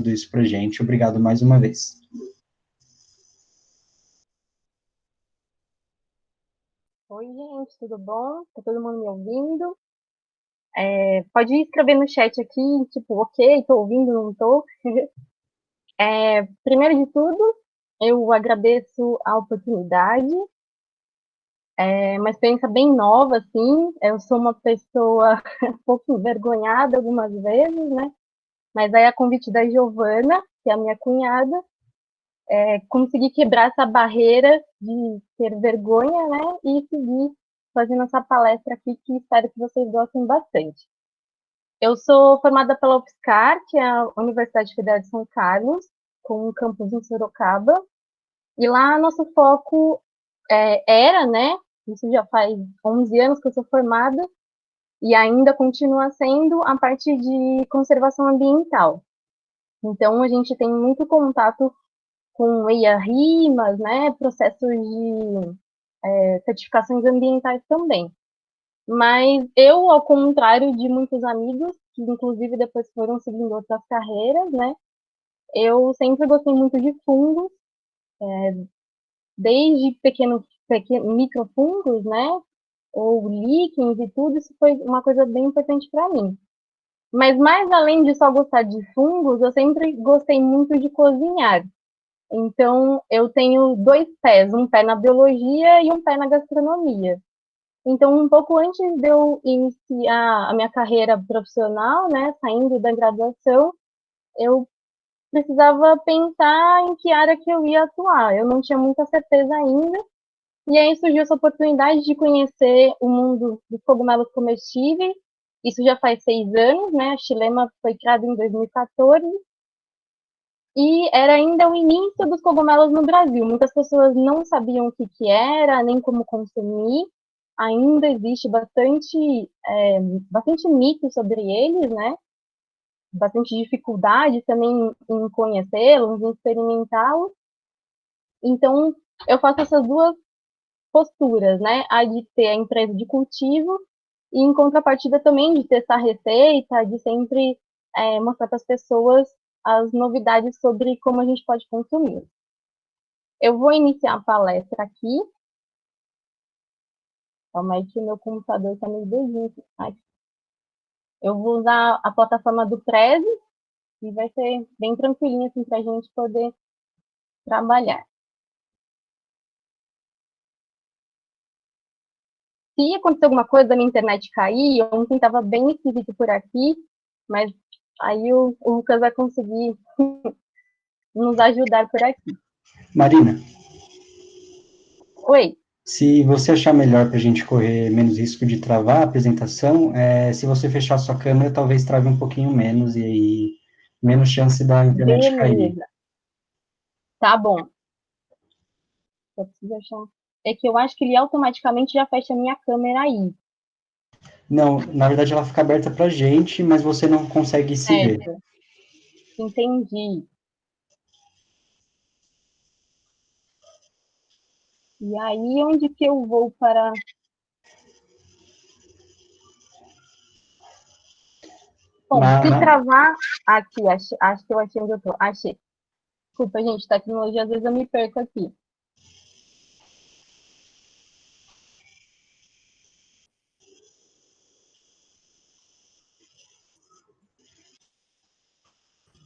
tudo isso para a gente. Obrigado mais uma vez. Oi, gente, tudo bom? Tá todo mundo me ouvindo? Pode escrever no chat aqui, tipo, ok, tô ouvindo, não tô? Primeiro de tudo, eu agradeço a oportunidade. É uma experiência bem nova, assim. Eu sou uma pessoa um pouco envergonhada algumas vezes, né? Mas aí, a convite da Giovana, que é a minha cunhada, consegui quebrar essa barreira de ter vergonha, né? E seguir fazendo essa palestra aqui, que espero que vocês gostem bastante. Eu sou formada pela UFSCar, que é a Universidade Federal de São Carlos, com um campus em Sorocaba. E lá nosso foco era, né? Isso já faz 11 anos que eu sou formada, e ainda continua sendo a parte de conservação ambiental. Então, a gente tem muito contato com EIA-RIMAS, né? Processos de certificações ambientais também. Mas eu, ao contrário de muitos amigos, que inclusive depois foram seguindo outras carreiras, né? Eu sempre gostei muito de fungos, desde microfungos, né? Ou líquens e tudo, isso foi uma coisa bem importante para mim. Mas mais além de só gostar de fungos, eu sempre gostei muito de cozinhar. Então, eu tenho dois pés, um pé na biologia e um pé na gastronomia. Então, um pouco antes de eu iniciar a minha carreira profissional, né, saindo da graduação, eu precisava pensar em que área que eu ia atuar. Eu não tinha muita certeza ainda. E aí surgiu essa oportunidade de conhecer o mundo dos cogumelos comestíveis. Isso já faz 6 anos, né? A Xilema foi criada em 2014. E era ainda o início dos cogumelos no Brasil. Muitas pessoas não sabiam o que era, nem como consumir. Ainda existe bastante mito sobre eles, né? Bastante dificuldade também em conhecê-los, em experimentá-los. Então, eu faço essas duas posturas, né? A de ter a empresa de cultivo e, em contrapartida, também de testar receita, de sempre mostrar para as pessoas as novidades sobre como a gente pode consumir. Eu vou iniciar a palestra aqui. Calma aí que o meu computador está meio doidinho. Eu vou usar a plataforma do Prezi e vai ser bem tranquilinho assim, para a gente poder trabalhar. Se acontecer alguma coisa da minha internet cair, ontem estava bem esquisito por aqui, mas aí o Lucas vai conseguir nos ajudar por aqui. Marina, Oi. se você achar melhor para a gente correr menos risco de travar a apresentação, se você fechar sua câmera, talvez trave um pouquinho menos e aí menos chance da internet cair. Beleza. Tá bom. Eu preciso achar. É que eu acho que ele automaticamente já fecha a minha câmera aí. Não, na verdade ela fica aberta para a gente, mas você não consegue se ver. Certo. Entendi. E aí, onde que eu vou para. Bom, Na, se na, travar. Aqui, acho que eu achei onde eu tô. Achei. Desculpa, gente, tecnologia, às vezes eu me perco aqui.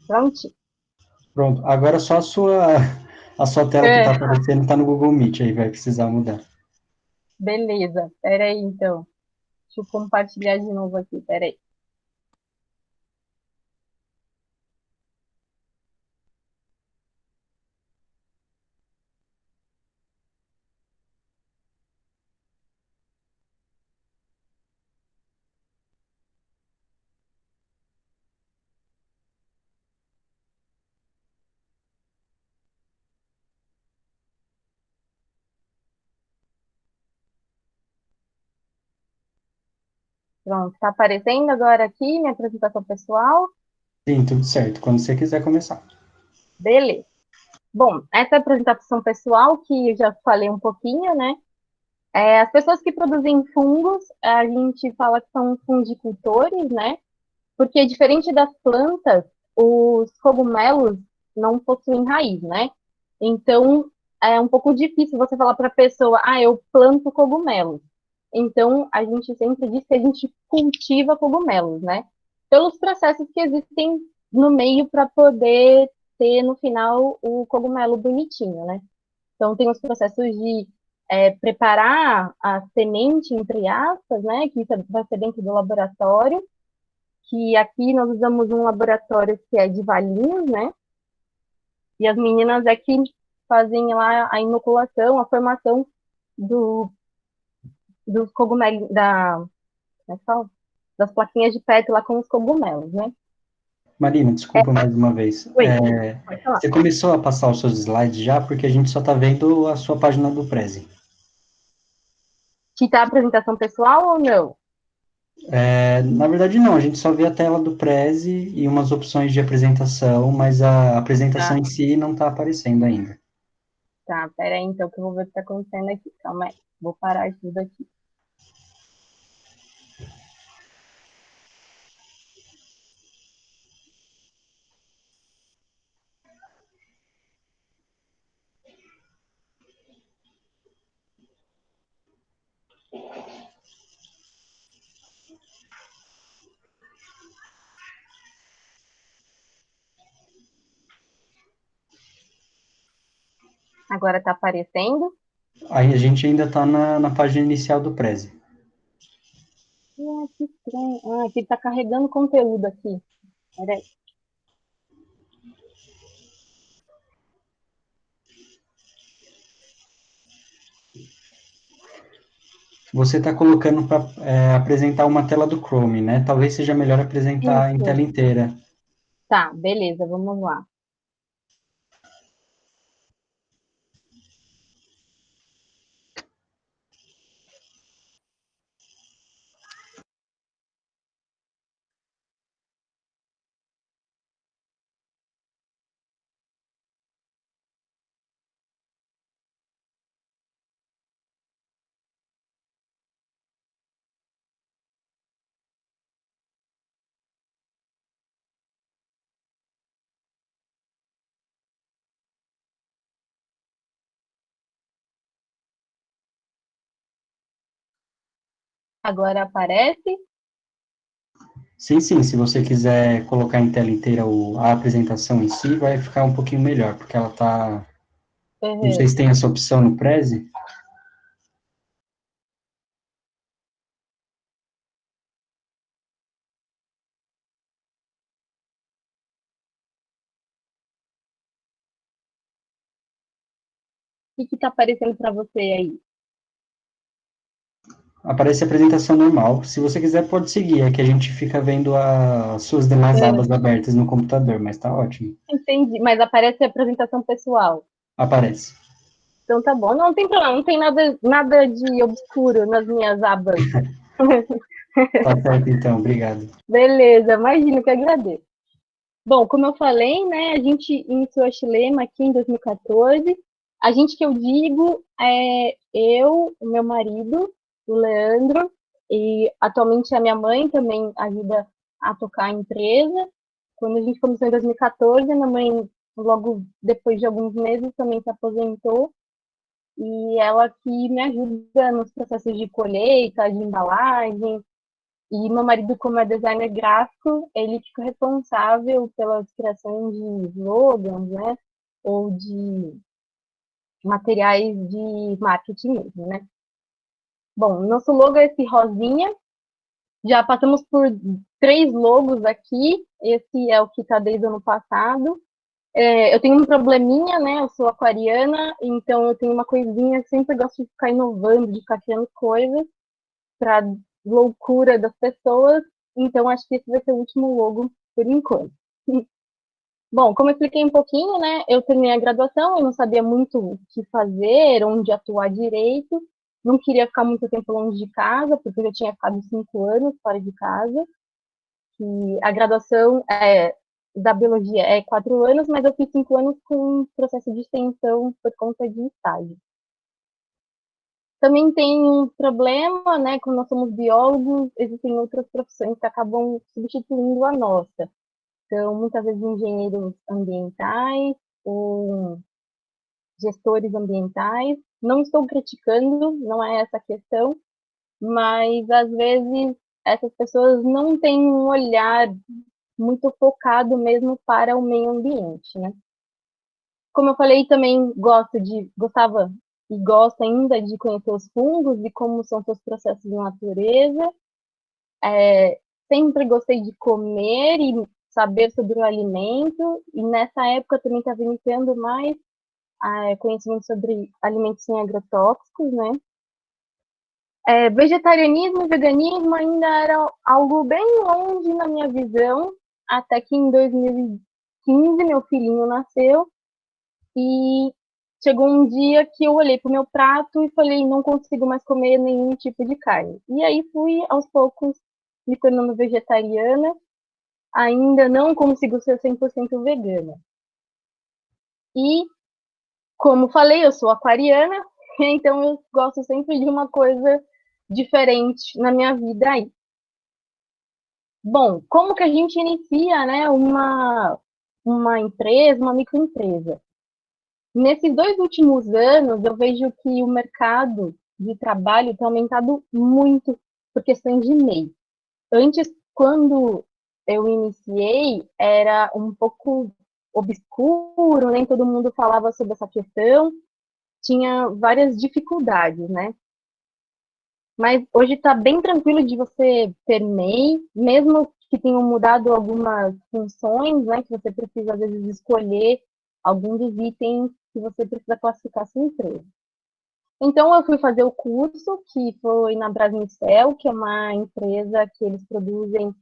Pronto. Pronto, agora só a sua tela que É, está aparecendo está no Google Meet, aí vai precisar mudar. beleza. Pera aí, então. Deixa eu compartilhar de novo aqui. Pera aí. Pronto. Tá aparecendo agora aqui minha apresentação pessoal? Sim, tudo certo, quando você quiser começar. Beleza. Bom, essa apresentação pessoal que eu já falei um pouquinho, né? As pessoas que produzem fungos, a gente fala que são fungicultores, né? Porque diferente das plantas, os cogumelos não possuem raiz, né? Então, é um pouco difícil você falar para a pessoa, eu planto cogumelos. Então, a gente sempre diz que a gente cultiva cogumelos, né? Pelos processos que existem no meio para poder ter no final o cogumelo bonitinho, né? Então, tem os processos de preparar a semente, entre aspas, né? Que isso vai ser dentro do laboratório, que aqui nós usamos um laboratório que é de Valinhos, né? E as meninas é que fazem lá a inoculação, a formação do, dos cogumelos, como é que fala? Das plaquinhas de pétala com os cogumelos, né? Marina, desculpa mais uma vez. Oi, pode falar. Você começou a passar os seus slides já, porque a gente só está vendo a sua página do Prezi. Que tá a apresentação pessoal ou não? Na verdade, não, a gente só vê a tela do Prezi e umas opções de apresentação, mas a apresentação Tá, em si não está aparecendo ainda. tá, pera aí então que eu vou ver o que tá acontecendo aqui. Calma aí, vou parar tudo aqui. Agora tá aparecendo. Aí a gente ainda está na página inicial do Prezi. Que estranho. Aqui tá carregando conteúdo aqui. Peraí. Você está colocando para apresentar uma tela do Chrome, né? Talvez seja melhor apresentar em Isso. tela inteira. Tá, beleza, vamos lá. Agora aparece. Sim, sim, se você quiser colocar em tela inteira a apresentação em si, vai ficar um pouquinho melhor, porque ela está. Não sei Uhum. se tem essa opção no Prezi. O que tá aparecendo para você aí? Aparece a apresentação normal. Se você quiser, pode seguir. É que a gente fica vendo as suas demais abas abertas no computador, mas tá ótimo. Entendi, mas aparece a apresentação pessoal. Aparece. Então tá bom, não tem problema, não tem nada de obscuro nas minhas abas. Tá certo, então. Obrigado. Beleza, imagino que agradeço. Bom, como eu falei, né, a gente iniciou a Chilema aqui em 2014. A gente que eu digo é eu, o meu marido, o Leandro, e atualmente a minha mãe também ajuda a tocar a empresa. Quando a gente começou em 2014, a minha mãe, logo depois de alguns meses, também se aposentou. E ela que me ajuda nos processos de colheita, de embalagem. E meu marido, como é designer gráfico, ele fica responsável pelas criações de slogans, né? Ou de materiais de marketing mesmo, né? Bom, nosso logo é esse rosinha. Já passamos por 3 logos aqui. Esse é o que está desde o ano passado. Eu tenho um probleminha, né? Eu sou aquariana, então eu tenho uma coisinha que sempre gosto de ficar inovando, de ficar criando coisas para loucura das pessoas. Então acho que esse vai ser o último logo por enquanto. Bom, como eu expliquei um pouquinho, né? Eu terminei a graduação, eu não sabia muito o que fazer, onde atuar direito. Não queria ficar muito tempo longe de casa, porque eu já tinha ficado 5 anos fora de casa. E a graduação da biologia é 4 anos, mas eu fiz 5 anos com um processo de extensão por conta de estágio. Também tem um problema, né? Quando nós somos biólogos, existem outras profissões que acabam substituindo a nossa. são muitas vezes engenheiros ambientais ou gestores ambientais. Não estou criticando, não é essa a questão, mas às vezes essas pessoas não têm um olhar muito focado mesmo para o meio ambiente, né? Como eu falei, também gostava e gosto ainda de conhecer os fungos e como são seus processos de natureza. Sempre gostei de comer e saber sobre o alimento, e nessa época também estava iniciando mais conhecimento sobre alimentos sem agrotóxicos, né? Vegetarianismo e veganismo ainda era algo bem longe na minha visão, até que em 2015 meu filhinho nasceu e chegou um dia que eu olhei para o meu prato e falei, não consigo mais comer nenhum tipo de carne. E aí fui, aos poucos, me tornando vegetariana. Ainda não consigo ser 100% vegana. E, como falei, eu sou aquariana, então eu gosto sempre de uma coisa diferente na minha vida aí. Bom, como que a gente inicia, né, uma empresa, uma microempresa? Nesses 2 últimos anos, eu vejo que o mercado de trabalho tem aumentado muito por questões de MEI. Antes, quando eu iniciei, era um pouco obscuro, nem todo mundo falava sobre essa questão, tinha várias dificuldades, né? Mas hoje está bem tranquilo de você ter MEI, mesmo que tenham mudado algumas funções, né? Que você precisa, às vezes, escolher algum dos itens que você precisa classificar sua empresa. Então, eu fui fazer o curso, que foi na Brasmicel, que é uma empresa que eles produzem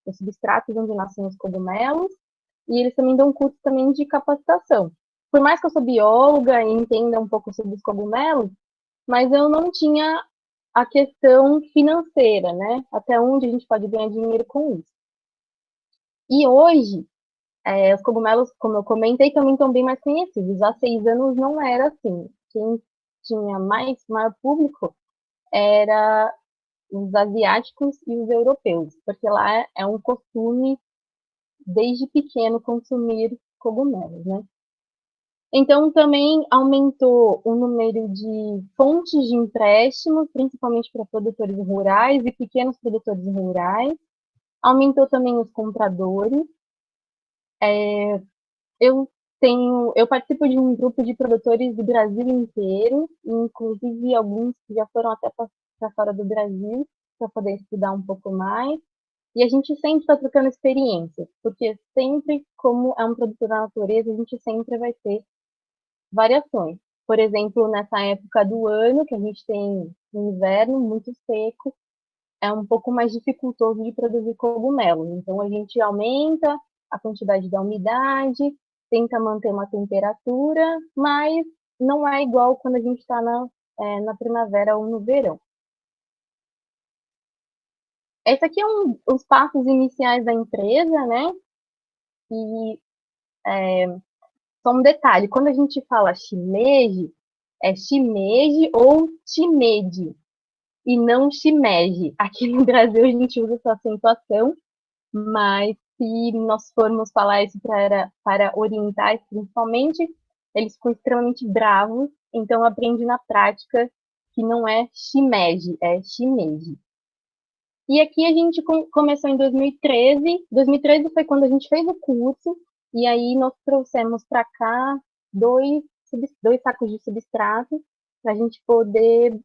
os substratos onde nascem os cogumelos, e eles também dão curso também de capacitação. Por mais que eu sou bióloga e entenda um pouco sobre os cogumelos, mas eu não tinha a questão financeira, né? Até onde a gente pode ganhar dinheiro com isso. E hoje, os cogumelos, como eu comentei, também estão bem mais conhecidos. Há 6 anos não era assim. Quem tinha maior público era os asiáticos e os europeus, porque lá é um costume desde pequeno consumir cogumelos, né? Então também aumentou o número de fontes de empréstimo, principalmente para produtores rurais e pequenos produtores rurais. Aumentou também os compradores. Eu participo de um grupo de produtores do Brasil inteiro, inclusive alguns que já foram até para fora do Brasil, para poder estudar um pouco mais. E a gente sempre está trocando experiências, porque sempre, como é um produto da natureza, a gente sempre vai ter variações. Por exemplo, nessa época do ano, que a gente tem um inverno muito seco, é um pouco mais dificultoso de produzir cogumelos. Então, a gente aumenta a quantidade da umidade, tenta manter uma temperatura, mas não é igual quando a gente está na primavera ou no verão. Esse aqui é os passos iniciais da empresa, né? E só um detalhe, quando a gente fala shimeji, é shimeji ou shimeji, e não shimeji. Aqui no Brasil a gente usa essa acentuação, mas se nós formos falar isso para orientais, principalmente, eles ficam extremamente bravos, então aprende na prática que não é shimeji, é shimeji. E aqui a gente começou em 2013. 2013 foi quando a gente fez o curso, e aí nós trouxemos para cá dois sacos de substrato para a gente poder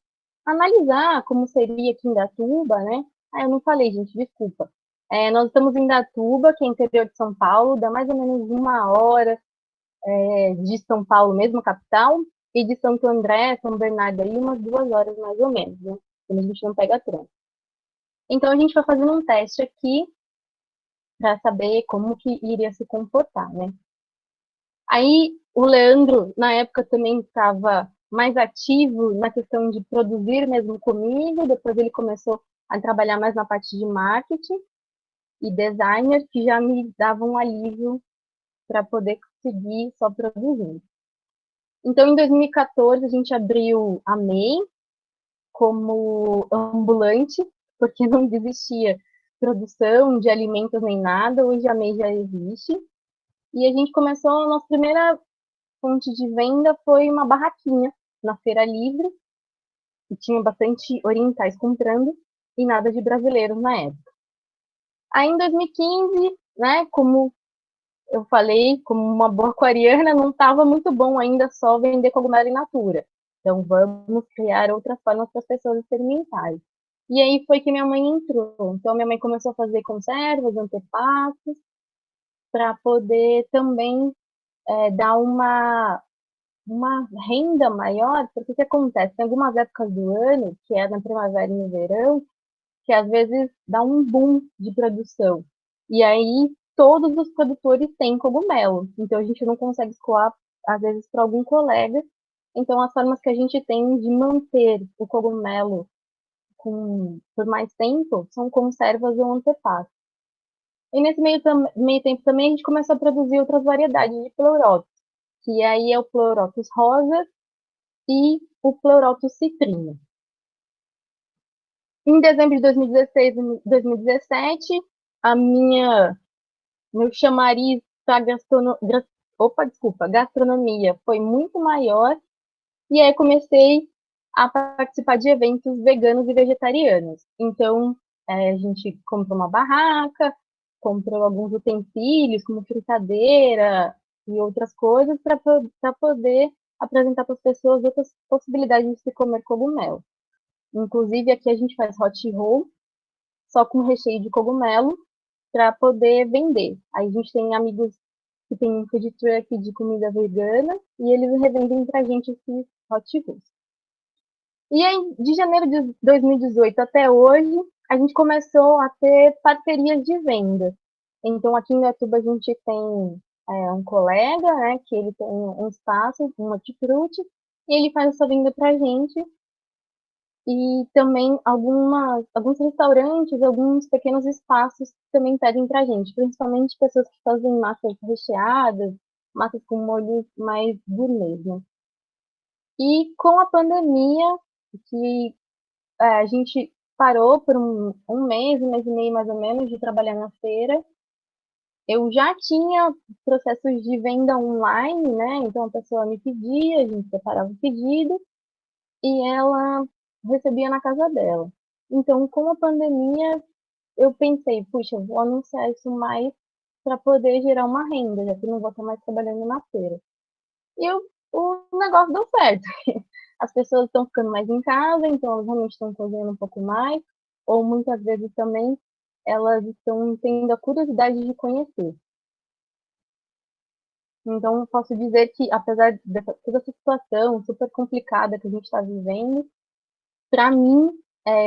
analisar como seria aqui em Indatuba, né? Eu não falei, gente, desculpa. Nós estamos em Indatuba, que é interior de São Paulo, dá mais ou menos 1 hora de São Paulo, mesmo capital, e de Santo André, São Bernardo, aí umas 2 horas mais ou menos, né? Quando a gente não pega trânsito. Então, a gente vai fazendo um teste aqui para saber como que iria se comportar, né? Aí, o Leandro, na época, também estava mais ativo na questão de produzir mesmo comigo, depois ele começou a trabalhar mais na parte de marketing e designer, que já me dava um alívio para poder seguir só produzindo. Então, em 2014, a gente abriu a MEI como ambulante, porque não desistia produção de alimentos nem nada, hoje a MEI já existe. E a gente começou, a nossa primeira fonte de venda foi uma barraquinha na Feira Livre, e tinha bastante orientais comprando, e nada de brasileiros na época. Aí em 2015, né, como eu falei, como uma boa aquariana, não estava muito bom ainda só vender cogumelo in natura. Então vamos criar outras formas para as pessoas experimentarem. E aí foi que minha mãe entrou. Então minha mãe começou a fazer conservas, antepassos, para poder também dar uma renda maior, porque o que acontece? Tem algumas épocas do ano, que é na primavera e no verão, que às vezes dá um boom de produção. E aí todos os produtores têm cogumelo. Então a gente não consegue escoar, às vezes, para algum colega. Então as formas que a gente tem de manter o cogumelo por mais tempo são conservas ou antepassos. E nesse meio tempo também a gente começou a produzir outras variedades de pleuróticos, que aí é o pleurotus rosa e o pleurotus citrino. Em dezembro de 2016 e 2017, a meu chamariz para gastronomia foi muito maior, e aí comecei a participar de eventos veganos e vegetarianos. Então, a gente comprou uma barraca, comprou alguns utensílios, como fritadeira e outras coisas, para poder apresentar para as pessoas outras possibilidades de se comer cogumelo. Inclusive, aqui a gente faz hot roll, só com recheio de cogumelo, para poder vender. Aí a gente tem amigos que tem um food truck de comida vegana e eles revendem para a gente esses hot rolls. E aí, de janeiro de 2018 até hoje, a gente começou a ter parcerias de venda. Então, aqui em Atuba, a gente tem um colega, né, que ele tem um espaço, um hortifruti, e ele faz essa venda para a gente. E também alguns restaurantes, alguns pequenos espaços também pedem para a gente, principalmente pessoas que fazem massas recheadas, massas com molhos mais gourmet, né? E com a pandemia, que a gente parou por um mês e meio mais ou menos, de trabalhar na feira. Eu já tinha processos de venda online, né? Então a pessoa me pedia, a gente preparava o pedido e ela recebia na casa dela. Então, com a pandemia, eu pensei, puxa, eu vou anunciar isso mais para poder gerar uma renda, já que não vou estar mais trabalhando na feira. E o negócio deu certo. As pessoas estão ficando mais em casa, então elas realmente estão cozinhando um pouco mais, ou muitas vezes também elas estão tendo a curiosidade de conhecer. Então, eu posso dizer que, apesar de toda essa situação super complicada que a gente está vivendo, para mim,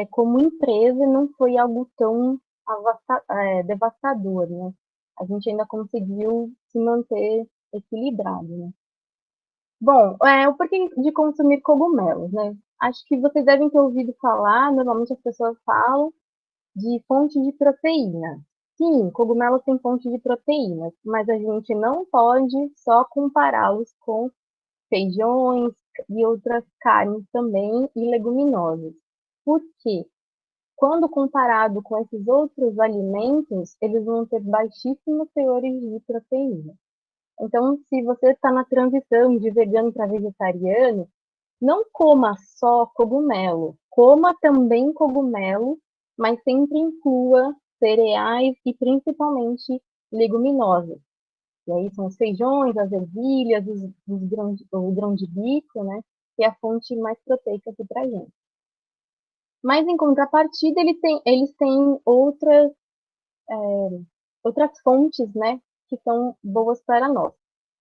como empresa, não foi algo tão devastador, né? A gente ainda conseguiu se manter equilibrado, né? Bom, o porquê de consumir cogumelos, né? Acho que vocês devem ter ouvido falar, normalmente as pessoas falam de fonte de proteína. Sim, cogumelos têm fonte de proteínas, mas a gente não pode só compará-los com feijões e outras carnes também e leguminosas. Por quê? Quando comparado com esses outros alimentos, eles vão ter baixíssimos teores de proteína. Então, se você está na transição de vegano para vegetariano, não coma só cogumelo, coma também cogumelo, mas sempre inclua cereais e principalmente leguminosas. E aí são os feijões, as ervilhas, o grão de bico, né? Que é a fonte mais proteica aqui para gente. Mas em contrapartida, eles têm outras fontes, né? Que são boas para nós,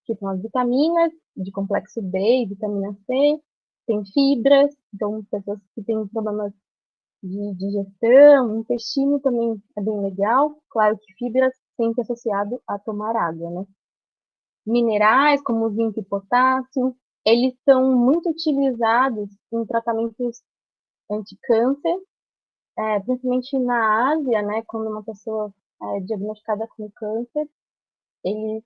que são as vitaminas de complexo B e vitamina C, tem fibras, então pessoas que têm problemas de digestão, intestino também é bem legal. Claro que fibras sempre associado a tomar água, né? Minerais como zinco e potássio, eles são muito utilizados em tratamentos anti-câncer, principalmente na Ásia, né? Quando uma pessoa é diagnosticada com câncer, eles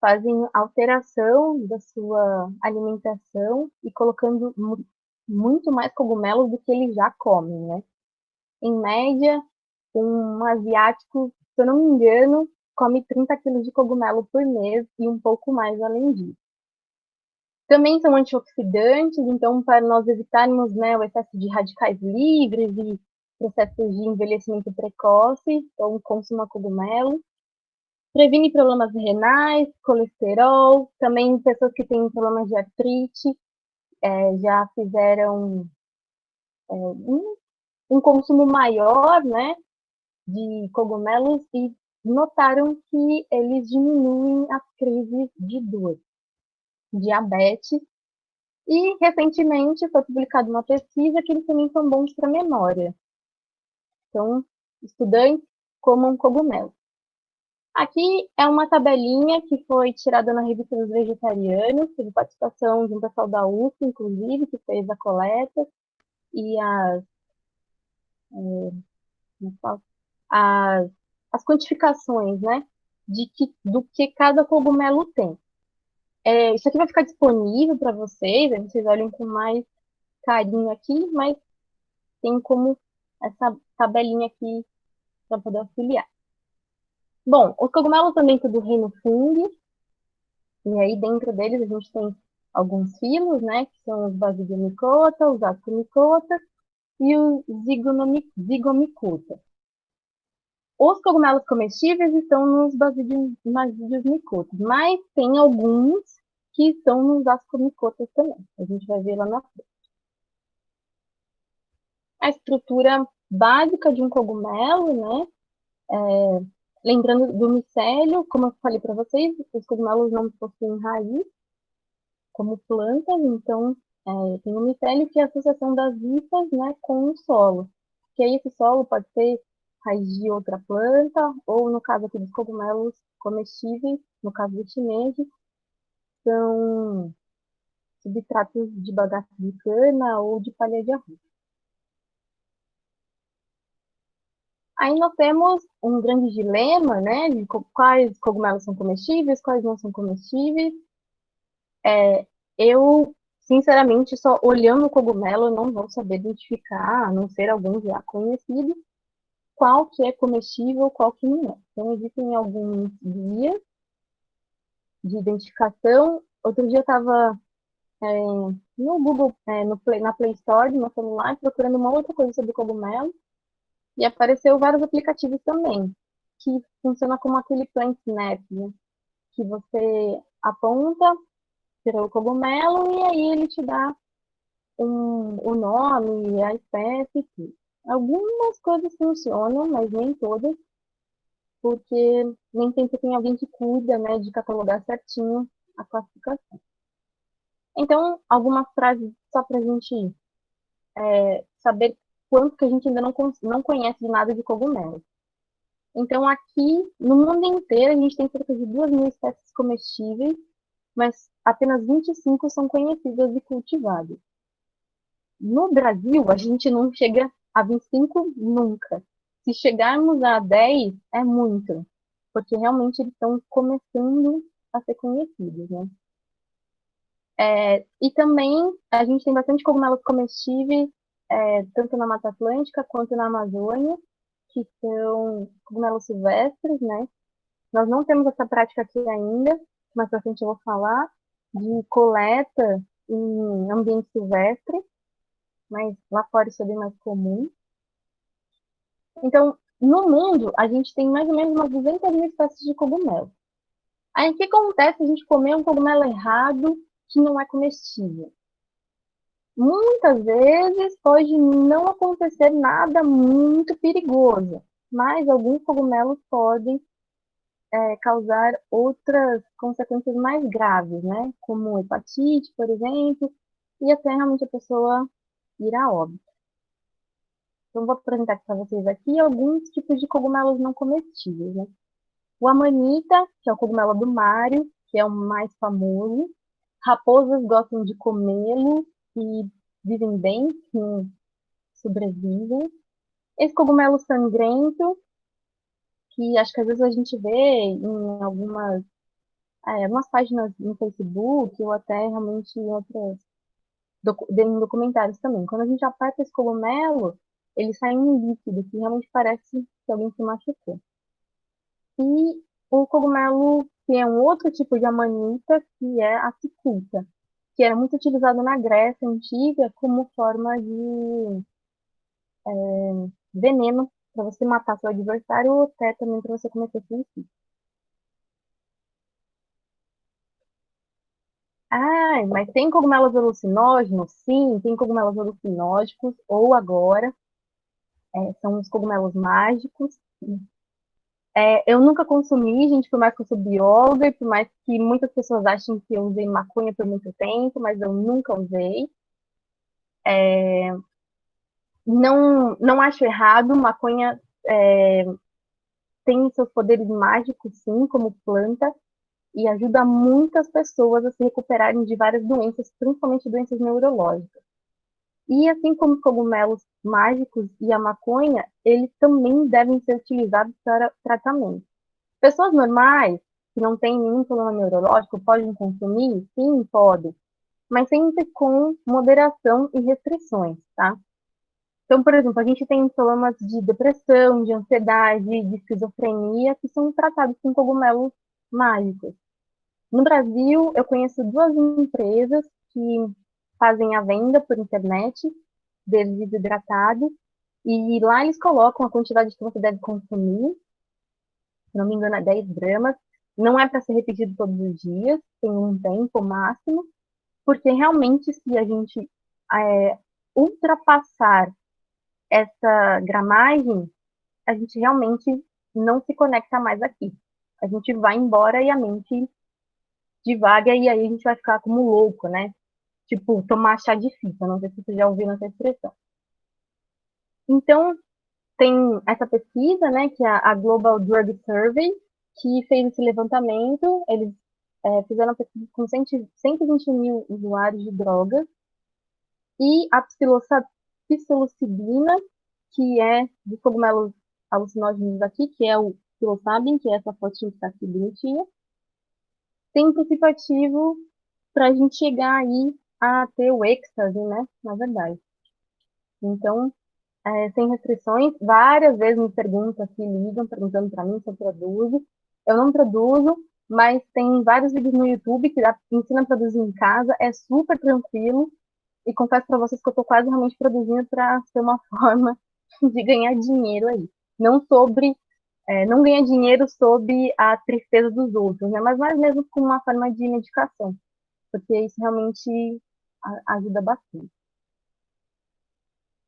fazem alteração da sua alimentação e colocando muito mais cogumelos do que eles já comem, né? Em média, Um asiático, se eu não me engano, come 30 quilos de cogumelo por mês e um pouco mais além disso. Também são antioxidantes, então para nós evitarmos, né, o excesso de radicais livres e processos de envelhecimento precoce, então consuma cogumelo. Previne problemas renais, colesterol, também pessoas que têm problemas de artrite, já fizeram um consumo maior, né, de cogumelos e notaram que eles diminuem as crises de dor, diabetes. E, recentemente, foi publicada uma pesquisa que eles também são bons para a memória. Então, estudantes comam cogumelo. Aqui é uma tabelinha que foi tirada na revista dos vegetarianos, teve participação de um pessoal da USP, inclusive, que fez a coleta, e as, as quantificações, né, do que cada cogumelo tem. Isso aqui vai ficar disponível para vocês, aí vocês olhem com mais carinho aqui, mas tem como essa tabelinha aqui para poder auxiliar. Bom, os cogumelos são dentro do reino fungi, e aí dentro deles a gente tem alguns filos, né, que são os Basidiomycota, os Ascomycota e os Zygomicota. Os cogumelos comestíveis estão nos Basidiomycotas, mas tem alguns que estão nos Ascomycotas também. A gente vai ver lá na frente. A estrutura básica de um cogumelo, né? Lembrando do micélio, como eu falei para vocês, os cogumelos não possuem raiz, como plantas, então tem o micélio, que é a associação das hifas, né, com o solo. Que aí esse solo pode ser raiz de outra planta, ou no caso aqui dos cogumelos comestíveis, no caso do shimeji, são substratos de bagaço de cana ou de palha de arroz. Aí nós temos um grande dilema, né, de quais cogumelos são comestíveis, quais não são comestíveis. Eu, sinceramente, só olhando o cogumelo, eu não vou saber identificar, a não ser algum já conhecido, qual que é comestível, qual que não é. Então, existem alguns guias de identificação. Outro dia eu estava no Google, na Play Store, no meu celular, procurando uma outra coisa sobre cogumelo, e apareceu vários aplicativos também, que funciona como aquele Plant Snap, né? Que você aponta para o cogumelo e aí ele te dá o nome, a espécie, tudo. Algumas coisas funcionam, mas nem todas, porque nem sempre tem alguém que cuida, né, de catalogar certinho a classificação. Então, algumas frases só para a gente saber quanto que a gente ainda não conhece de nada de cogumelo. Então, aqui, no mundo inteiro, a gente tem cerca de 2.000 espécies comestíveis, mas apenas 25 são conhecidas e cultivadas. No Brasil, a gente não chega a 25 nunca. Se chegarmos a 10, é muito, porque realmente eles estão começando a ser conhecidos, né? E também a gente tem bastante cogumelos comestíveis, tanto na Mata Atlântica quanto na Amazônia, que são cogumelos silvestres, né? Nós não temos essa prática aqui ainda, mas pra frente eu vou falar de coleta em ambiente silvestre, mas lá fora isso é bem mais comum. Então, no mundo, a gente tem mais ou menos umas 200.000 espécies de cogumelo. Aí, o que acontece se a gente comer um cogumelo errado que não é comestível? Muitas vezes pode não acontecer nada muito perigoso, mas alguns cogumelos podem causar outras consequências mais graves, né? Como hepatite, por exemplo, e até realmente a pessoa ir a óbito. Então, vou apresentar para vocês aqui alguns tipos de cogumelos não comestíveis, né? O amanita, que é o cogumelo do Mário, que é o mais famoso. Raposas gostam de comê-lo e vivem bem, sim, sobrevivem. Esse cogumelo sangrento, que acho que às vezes a gente vê em algumas páginas no Facebook ou até realmente em outras em documentários também. Quando a gente aperta esse cogumelo, ele sai um líquido que realmente parece se alguém se machucou. E o cogumelo, que é um outro tipo de amanita, que é a cicuta, que era muito utilizado na Grécia Antiga como forma de veneno para você matar seu adversário ou até também para você cometer suicídio. Ah, mas tem cogumelos alucinógenos? Sim, tem cogumelos alucinógenos, ou agora, são os cogumelos mágicos. Eu nunca consumi, gente, por mais que eu sou bióloga e por mais que muitas pessoas achem que eu usei maconha por muito tempo, mas eu nunca usei. Não acho errado, maconha tem seus poderes mágicos, sim, como planta, e ajuda muitas pessoas a se recuperarem de várias doenças, principalmente doenças neurológicas. E assim como os cogumelos mágicos e a maconha, eles também devem ser utilizados para tratamento. Pessoas normais, que não têm nenhum problema neurológico, podem consumir? Sim, podem, mas sempre com moderação e restrições, tá? Então, por exemplo, a gente tem problemas de depressão, de ansiedade, de esquizofrenia, que são tratados com cogumelos mágicos. No Brasil, eu conheço duas empresas que fazem a venda por internet deles desidratados, e lá eles colocam a quantidade que você deve consumir, se não me engano, é 10 gramas. Não é para ser repetido todos os dias, tem um tempo máximo, porque realmente, se a gente ultrapassar essa gramagem, a gente realmente não se conecta mais aqui. A gente vai embora e a mente divaga e aí a gente vai ficar como louco, né? Tipo, tomar chá de fita. Não sei se você já ouviu essa expressão. Então, tem essa pesquisa, né, que é a Global Drug Survey, que fez esse levantamento. Eles fizeram uma pesquisa com 120 mil usuários de drogas e a psilocibina, que é dos cogumelos alucinógenos aqui, que é o psilocybin, que é essa fotinha que está aqui bonitinha, tem um princípio ativo para a gente chegar aí a ter o êxtase, né, na verdade. Então, sem restrições, várias vezes me perguntam aqui, ligam perguntando para mim se eu produzo. Eu não produzo, mas tem vários vídeos no YouTube que ensina a produzir em casa, é super tranquilo. E confesso para vocês que eu estou quase realmente produzindo para ser uma forma de ganhar dinheiro aí. Não sobre, não ganhar dinheiro sobre a tristeza dos outros, né? Mas mais mesmo como uma forma de medicação, porque isso realmente ajuda bastante.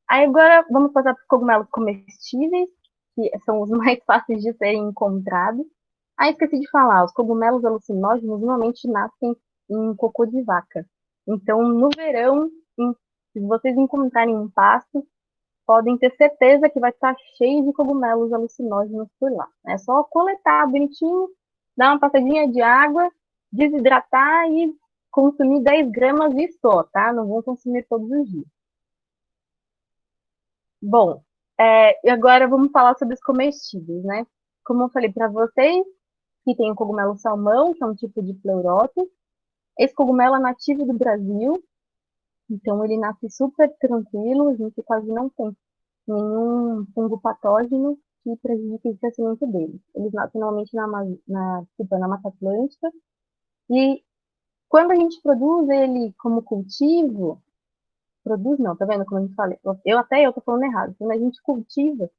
Aí agora vamos passar para os cogumelos comestíveis, que são os mais fáceis de serem encontrados. Ah, esqueci de falar, os cogumelos alucinógenos normalmente nascem em cocô de vaca. Então, no verão, se vocês encontrarem um pasto, podem ter certeza que vai estar cheio de cogumelos alucinógenos por lá. É só coletar bonitinho, dar uma passadinha de água, desidratar e consumir 10 gramas e só, tá? Não vão consumir todos os dias. Bom, e agora vamos falar sobre os comestíveis, né? Como eu falei para vocês, que tem o cogumelo salmão, que é um tipo de pleurótus. Esse cogumelo é nativo do Brasil, então ele nasce super tranquilo, a gente quase não tem nenhum fungo patógeno que prejudique o crescimento dele. Eles nascem normalmente na Mata Atlântica, e quando a gente produz ele como cultivo, produz não, tá vendo como a gente fala? Eu tô falando errado. Quando a gente cultiva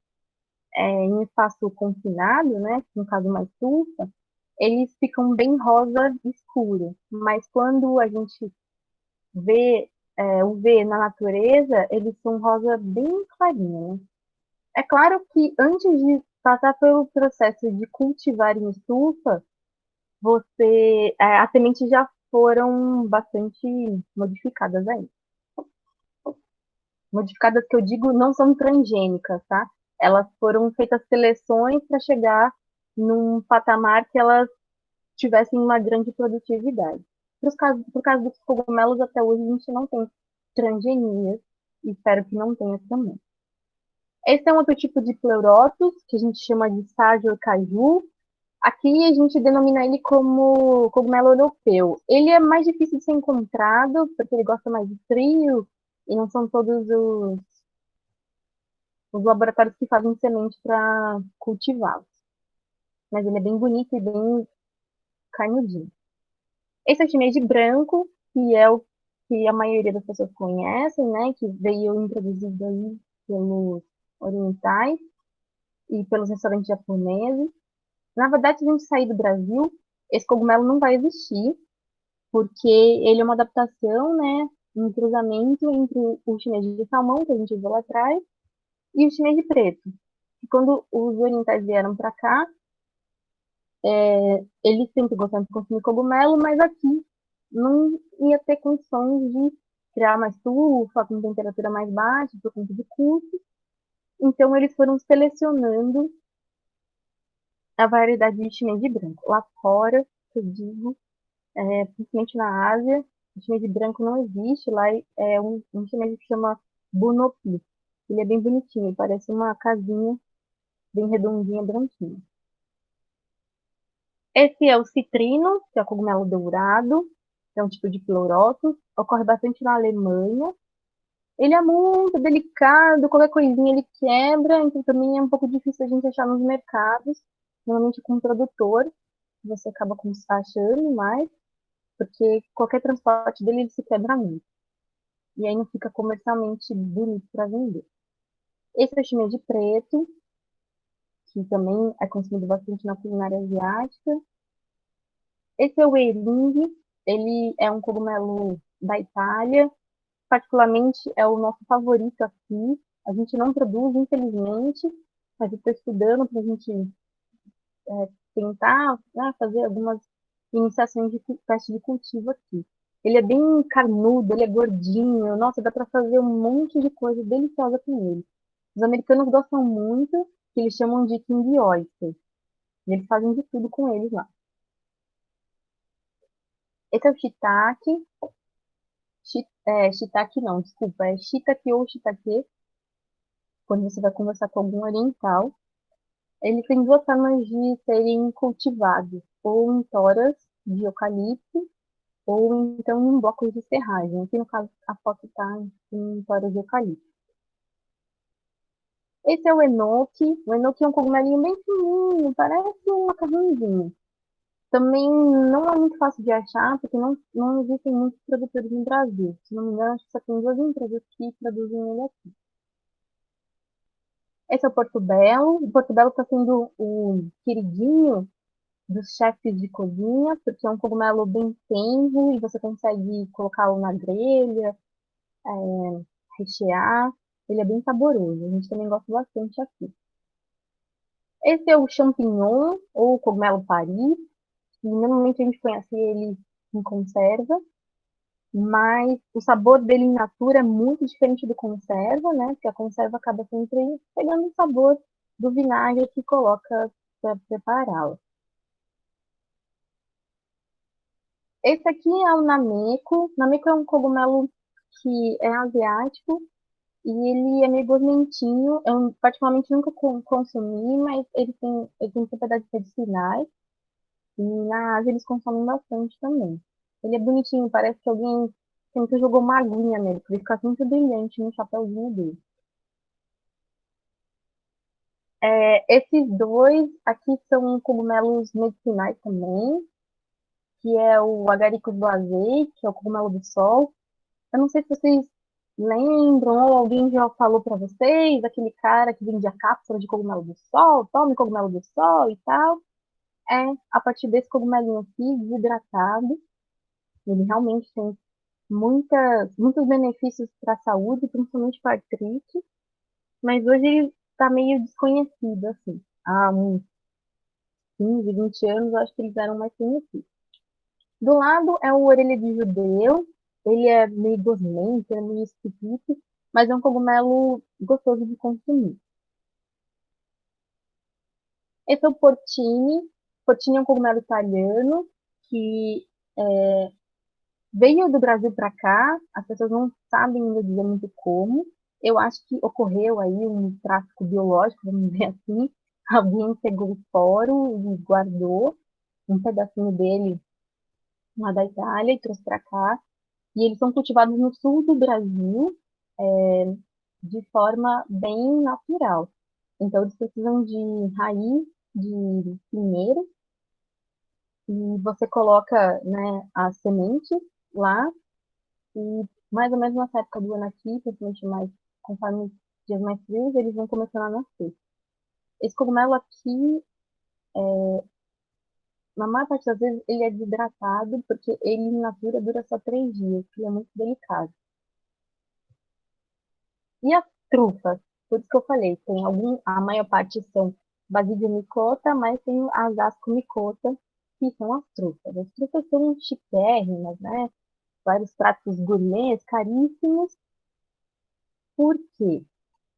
em espaço confinado, né, no caso uma estufa, eles ficam bem rosa escuro. Mas quando a gente vê vê na natureza, eles são rosa bem clarinho, né? É claro que antes de passar pelo processo de cultivar em estufa, as sementes já foram bastante modificadas aí. Modificadas que eu digo não são transgênicas, tá? Elas foram feitas seleções para chegar num patamar que elas tivessem uma grande produtividade. Por causa dos cogumelos, até hoje a gente não tem transgenias, e espero que não tenha também. Esse é um outro tipo de pleurótus, que a gente chama de Sajor caju. Aqui a gente denomina ele como cogumelo europeu. Ele é mais difícil de ser encontrado, porque ele gosta mais de frio, e não são todos os laboratórios que fazem semente para cultivá-los. Mas ele é bem bonito e bem carnudinho. Esse é o shimeji branco, que é o que a maioria das pessoas conhecem, né? Que veio introduzido aí pelos orientais e pelos restaurantes japoneses. Na verdade, se a gente sair do Brasil, esse cogumelo não vai existir, porque ele é uma adaptação, né? Um cruzamento entre o shimeji de salmão, que a gente viu lá atrás, e o shimeji preto. E quando os orientais vieram para cá, eles sempre gostaram de consumir cogumelo, mas aqui não ia ter condições de criar mais estufa com temperatura mais baixa, por conta de custo. Então, eles foram selecionando a variedade de shimeji branco. Lá fora, eu digo, principalmente na Ásia, o shimeji branco não existe. Lá é um shimeji que chama Bunopi. Ele é bem bonitinho, parece uma casinha bem redondinha, branquinha. Esse é o citrino, que é o cogumelo dourado, que é um tipo de pleurótus, ocorre bastante na Alemanha. Ele é muito delicado, qualquer coisinha ele quebra, então também é um pouco difícil a gente achar nos mercados, normalmente com o produtor, você acaba achando mais, porque qualquer transporte dele ele se quebra muito. E aí não fica comercialmente bonito para vender. Esse é o shimeji preto, que também é consumido bastante na culinária asiática. Esse é o eringue, ele é um cogumelo da Itália, particularmente é o nosso favorito aqui. A gente não produz, infelizmente, mas eu estou estudando para a gente tentar, né, fazer algumas iniciações de teste de cultivo aqui. Ele é bem carnudo, ele é gordinho, nossa, dá para fazer um monte de coisa deliciosa com ele. Os americanos gostam muito, que eles chamam de king oyster. E eles fazem de tudo com eles lá. Esse é o shiitake. Shiitake não, desculpa, é shiitake ou shiitake, quando você vai conversar com algum oriental. Ele tem duas formas de serem cultivados, ou em toras de eucalipto, ou então em blocos de serragem. Aqui no caso a foto está em toras de eucalipto. Esse é o enoki. O enoki é um cogumelinho bem fininho, parece um macarrãozinho. Também não é muito fácil de achar, porque não existem muitos produtores no Brasil. Se não me engano, acho que só tem duas empresas que produzem ele aqui. Esse é o Porto Belo. O Porto Belo está sendo o queridinho dos chefes de cozinha, porque é um cogumelo bem tenro e você consegue colocá-lo na grelha, rechear. Ele é bem saboroso. A gente também gosta bastante aqui. Esse é o champignon, ou cogumelo Paris, que normalmente a gente conhece ele em conserva, mas o sabor dele in natura é muito diferente do conserva, né? Porque a conserva acaba sempre pegando o sabor do vinagre que coloca para prepará-la. Esse aqui é o nameko. Nameko é um cogumelo que é asiático e ele é meio gosmentinho. Eu particularmente nunca consumi, mas ele tem propriedades medicinais e na Ásia eles consomem bastante também. Ele é bonitinho, parece que alguém sempre jogou uma aguinha nele, porque ele fica muito brilhante no chapéuzinho dele. Esses dois aqui são cogumelos medicinais também, que é o agaricus blasei, que é o cogumelo do sol. Eu não sei se vocês lembram, ou alguém já falou para vocês, aquele cara que vendia cápsula de cogumelo do sol, tome cogumelo do sol e tal. É a partir desse cogumelinho aqui, desidratado. Ele realmente tem muitos benefícios para a saúde, principalmente para artrite, mas hoje ele está meio desconhecido, assim. Há uns 15, 20 anos, eu acho que eles eram mais conhecidos. Do lado é o orelha de judeu. Ele é meio gosmento, é meio esquisito, mas é um cogumelo gostoso de consumir. Esse é o porcini. Porcini é um cogumelo italiano que veio do Brasil para cá. As pessoas não sabem ainda dizer muito como. Eu acho que ocorreu aí um tráfico biológico, vamos dizer assim. Alguém pegou o foro e guardou um pedacinho dele lá da Itália e trouxe para cá. E eles são cultivados no sul do Brasil. de forma bem natural. Então, eles precisam de raiz de pinheiro e você coloca, né, as sementes lá e mais ou menos nessa época do ano aqui, principalmente mais conforme os dias mais frios, eles vão começando a nascer. Esse cogumelo aqui, na maior parte das vezes, ele é desidratado porque ele, in natura, dura só 3 dias, que ele é muito delicado. E as trufas? Por isso que eu falei, tem a maior parte são Basidiomycota, mas tem as Ascomycota, que são as trufas. As trufas são chiquérrimas, né? Vários pratos gourmets, caríssimos, porque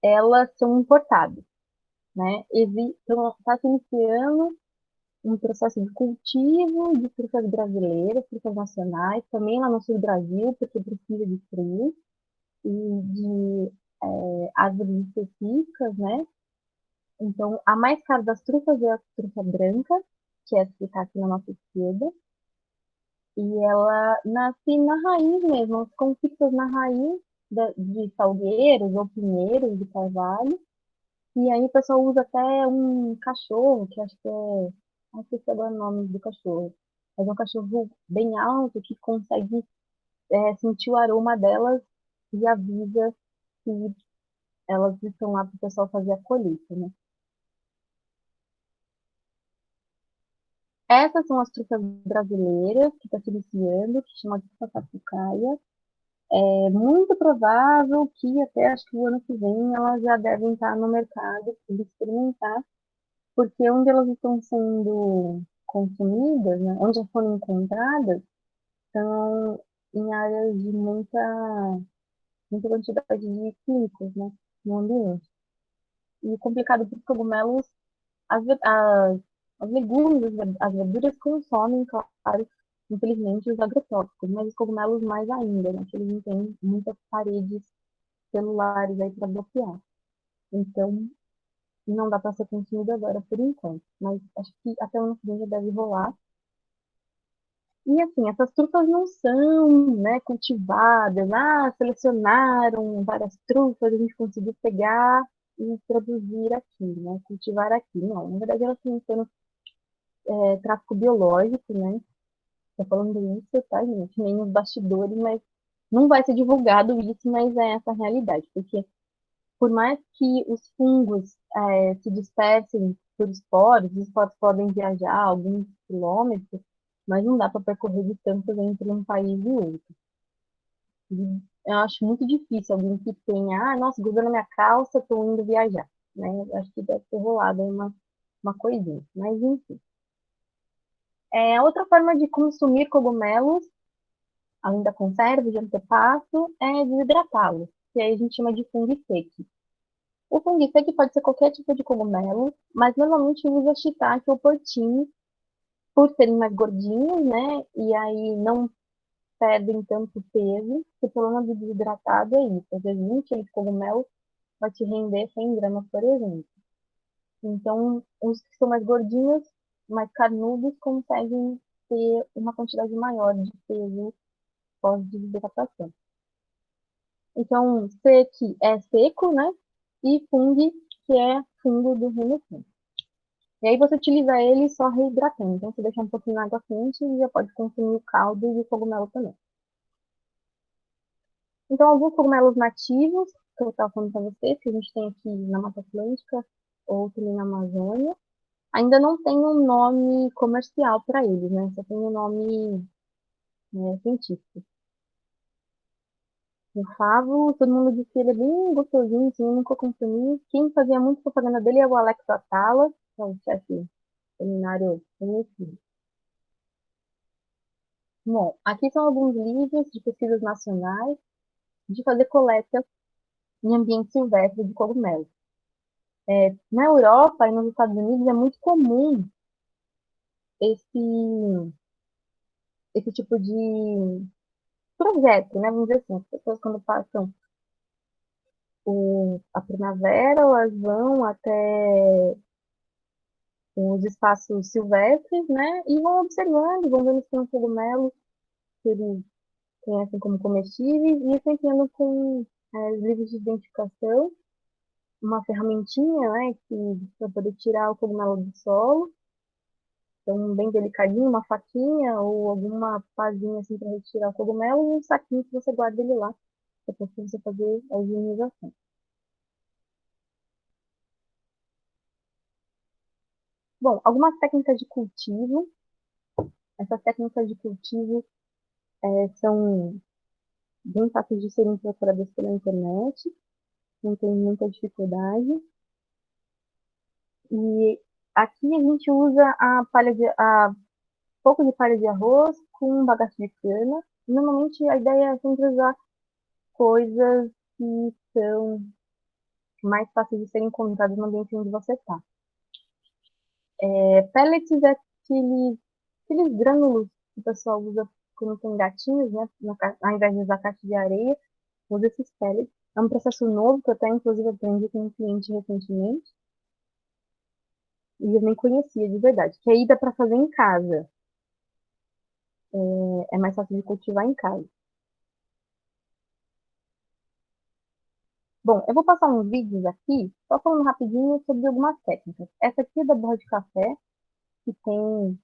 elas são importadas, né? Então, está se iniciando um processo de cultivo de trufas brasileiras, trufas nacionais, também lá no sul do Brasil, porque precisa de frio e de árvores específicas, né? Então, a mais cara das trufas é a trufa branca, que é essa que está aqui na nossa esquerda, e ela nasce na raiz mesmo, elas ficam fixas na raiz de salgueiros ou pinheiros de carvalho, e aí o pessoal usa até um cachorro, que acho que é, não sei se é agora o nome do cachorro, mas é um cachorro bem alto que consegue sentir o aroma delas e avisa que elas estão lá para o pessoal fazer a colheita, né? Essas são as trufas brasileiras que está se iniciando, que chama de trufa sapucaia. É muito provável que até acho que o ano que vem elas já devem estar no mercado para experimentar, porque onde elas estão sendo consumidas, né, onde já foram encontradas, são em áreas de muita quantidade de químicos, né, no ambiente. E o complicado dos cogumelos, as, ve- as, as legumes, as verduras consomem, claro, infelizmente, os agrotóxicos, mas os cogumelos mais ainda, né, que eles não têm muitas paredes celulares aí para bloquear. Então, não dá para ser consumido agora por enquanto, mas acho que até o ano que vem já deve rolar. E assim, essas trufas não são, né, cultivadas, selecionaram várias trufas, a gente conseguiu pegar e produzir aqui, né, cultivar aqui. Não, na verdade elas estão sendo tráfico biológico, né, tô falando isso, tá, gente, nem nos bastidores, mas não vai ser divulgado isso, mas é essa a realidade, porque por mais que os fungos se dispersem por esporos, os esporos podem viajar alguns quilômetros, mas não dá para percorrer distâncias entre um país e outro. E eu acho muito difícil alguém que tenha, nossa, grudou na minha calça, estou indo viajar. Né? Eu acho que deve ter rolado aí uma coisinha, mas enfim. Outra forma de consumir cogumelos, além da conserva, de antepasto, é desidratá-los, que aí a gente chama de fungo seco. O fungo seco pode ser qualquer tipo de cogumelo, mas normalmente usa shiitake ou porcini, por serem mais gordinhos, né? E aí não perdem tanto peso. O problema do desidratado é isso. Às vezes 20 quilos de cogumelo vai te render 100 gramas, por exemplo. Então, os que são mais gordinhos, mais carnudos, conseguem ter uma quantidade maior de peso pós-desidratação. Então, sequi é seco, né? E fungo, que é fungo do reino fungo. E aí você utiliza ele só reidratando. Então você deixa um pouquinho na água quente e já pode consumir o caldo e o cogumelo também. Então, alguns cogumelos nativos, que eu estava falando para vocês, que a gente tem aqui na Mata Atlântica ou também na Amazônia, ainda não tem um nome comercial para eles, né? Só tem um nome científico. O favo, todo mundo diz que ele é bem gostosinho, assim, eu nunca consumi. Quem fazia muito propaganda dele é o Alex Atala, que é um chefe culinário conhecido. Bom, aqui são alguns livros de pesquisas nacionais de fazer coleta em ambiente silvestre de cogumelos. Na Europa e nos Estados Unidos é muito comum esse, esse tipo de projeto, né? Vamos dizer assim, as pessoas quando passam a primavera, elas vão até os espaços silvestres, né? E vão observando, vão vendo se tem um cogumelo que eles conhecem como comestíveis e sempre andam com livros de identificação, uma ferramentinha, né, para poder tirar o cogumelo do solo. Então, bem delicadinho, uma faquinha ou alguma pazinha assim para retirar o cogumelo e um saquinho que você guarda ele lá, depois que você fazer a higienização. Bom, algumas técnicas de cultivo. Essas técnicas de cultivo são bem fáceis de serem procuradas pela internet, não tem muita dificuldade. E aqui a gente usa pouco de palha de arroz com um bagaço de cana. Normalmente a ideia é sempre usar coisas que são mais fáceis de serem encontradas no ambiente onde você está. Pellets é aqueles grânulos que o pessoal usa quando tem gatinhos, né? Ao invés de usar caixa de areia, usa esses pellets. É um processo novo que eu até, inclusive, aprendi com um cliente recentemente. E eu nem conhecia de verdade. Que aí dá para fazer em casa. É mais fácil de cultivar em casa. Bom, eu vou passar uns vídeos aqui, só falando rapidinho sobre algumas técnicas. Essa aqui é da borra de café, que tem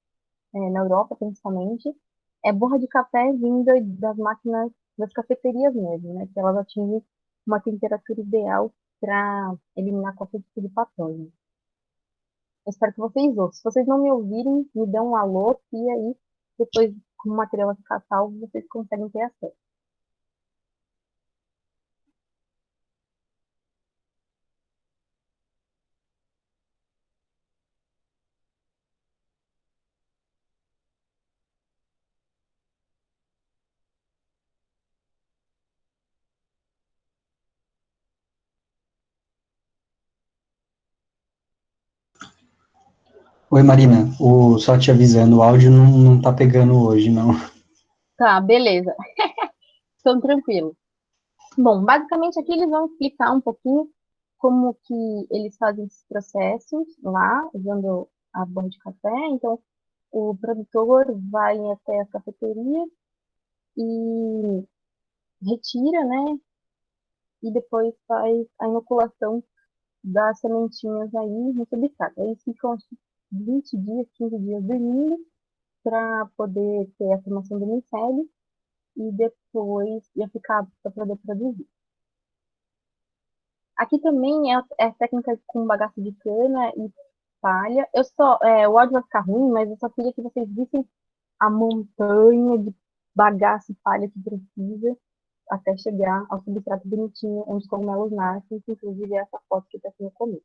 na Europa, principalmente. É borra de café vinda das máquinas, das cafeterias mesmo, né? Que elas atingem uma temperatura ideal para eliminar qualquer tipo de patógeno. Eu espero que vocês ouçam. Se vocês não me ouvirem, me dão um alô, e aí, depois, como o material vai ficar salvo, vocês conseguem ter acesso. Oi, Marina. Só te avisando, o áudio não tá pegando hoje, não. Tá, beleza. Então, tranquilo. Bom, basicamente aqui eles vão explicar um pouquinho como que eles fazem esses processos lá, usando a borra de café. Então, o produtor vai até a cafeteria e retira, né? E depois faz a inoculação das sementinhas aí no substrato. Aí ficam acho que 20 dias, 15 dias dormindo para poder ter a formação do micélio e depois ia ficar para poder produzir. Aqui também é técnica com bagaço de cana e palha. O áudio vai ficar ruim, mas eu só queria que vocês vissem a montanha de bagaço e palha que precisa até chegar ao substrato bonitinho onde os cogumelos nascem, que inclusive é essa foto que está aqui no começo.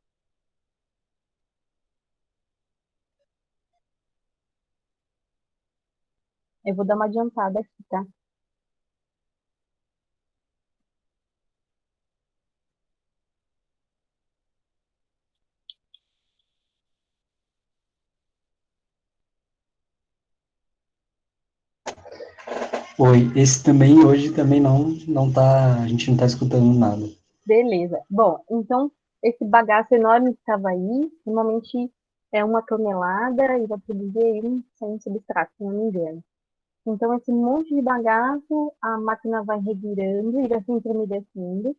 Eu vou dar uma adiantada aqui, tá? Oi, esse também, hoje também não tá, a gente não tá escutando nada. Beleza. Bom, então, esse bagaço enorme que estava aí, normalmente é 1 tonelada e vai produzir aí um 100 substrato, se não me engano. Então, esse monte de bagaço, a máquina vai revirando e vai se entremedecendo,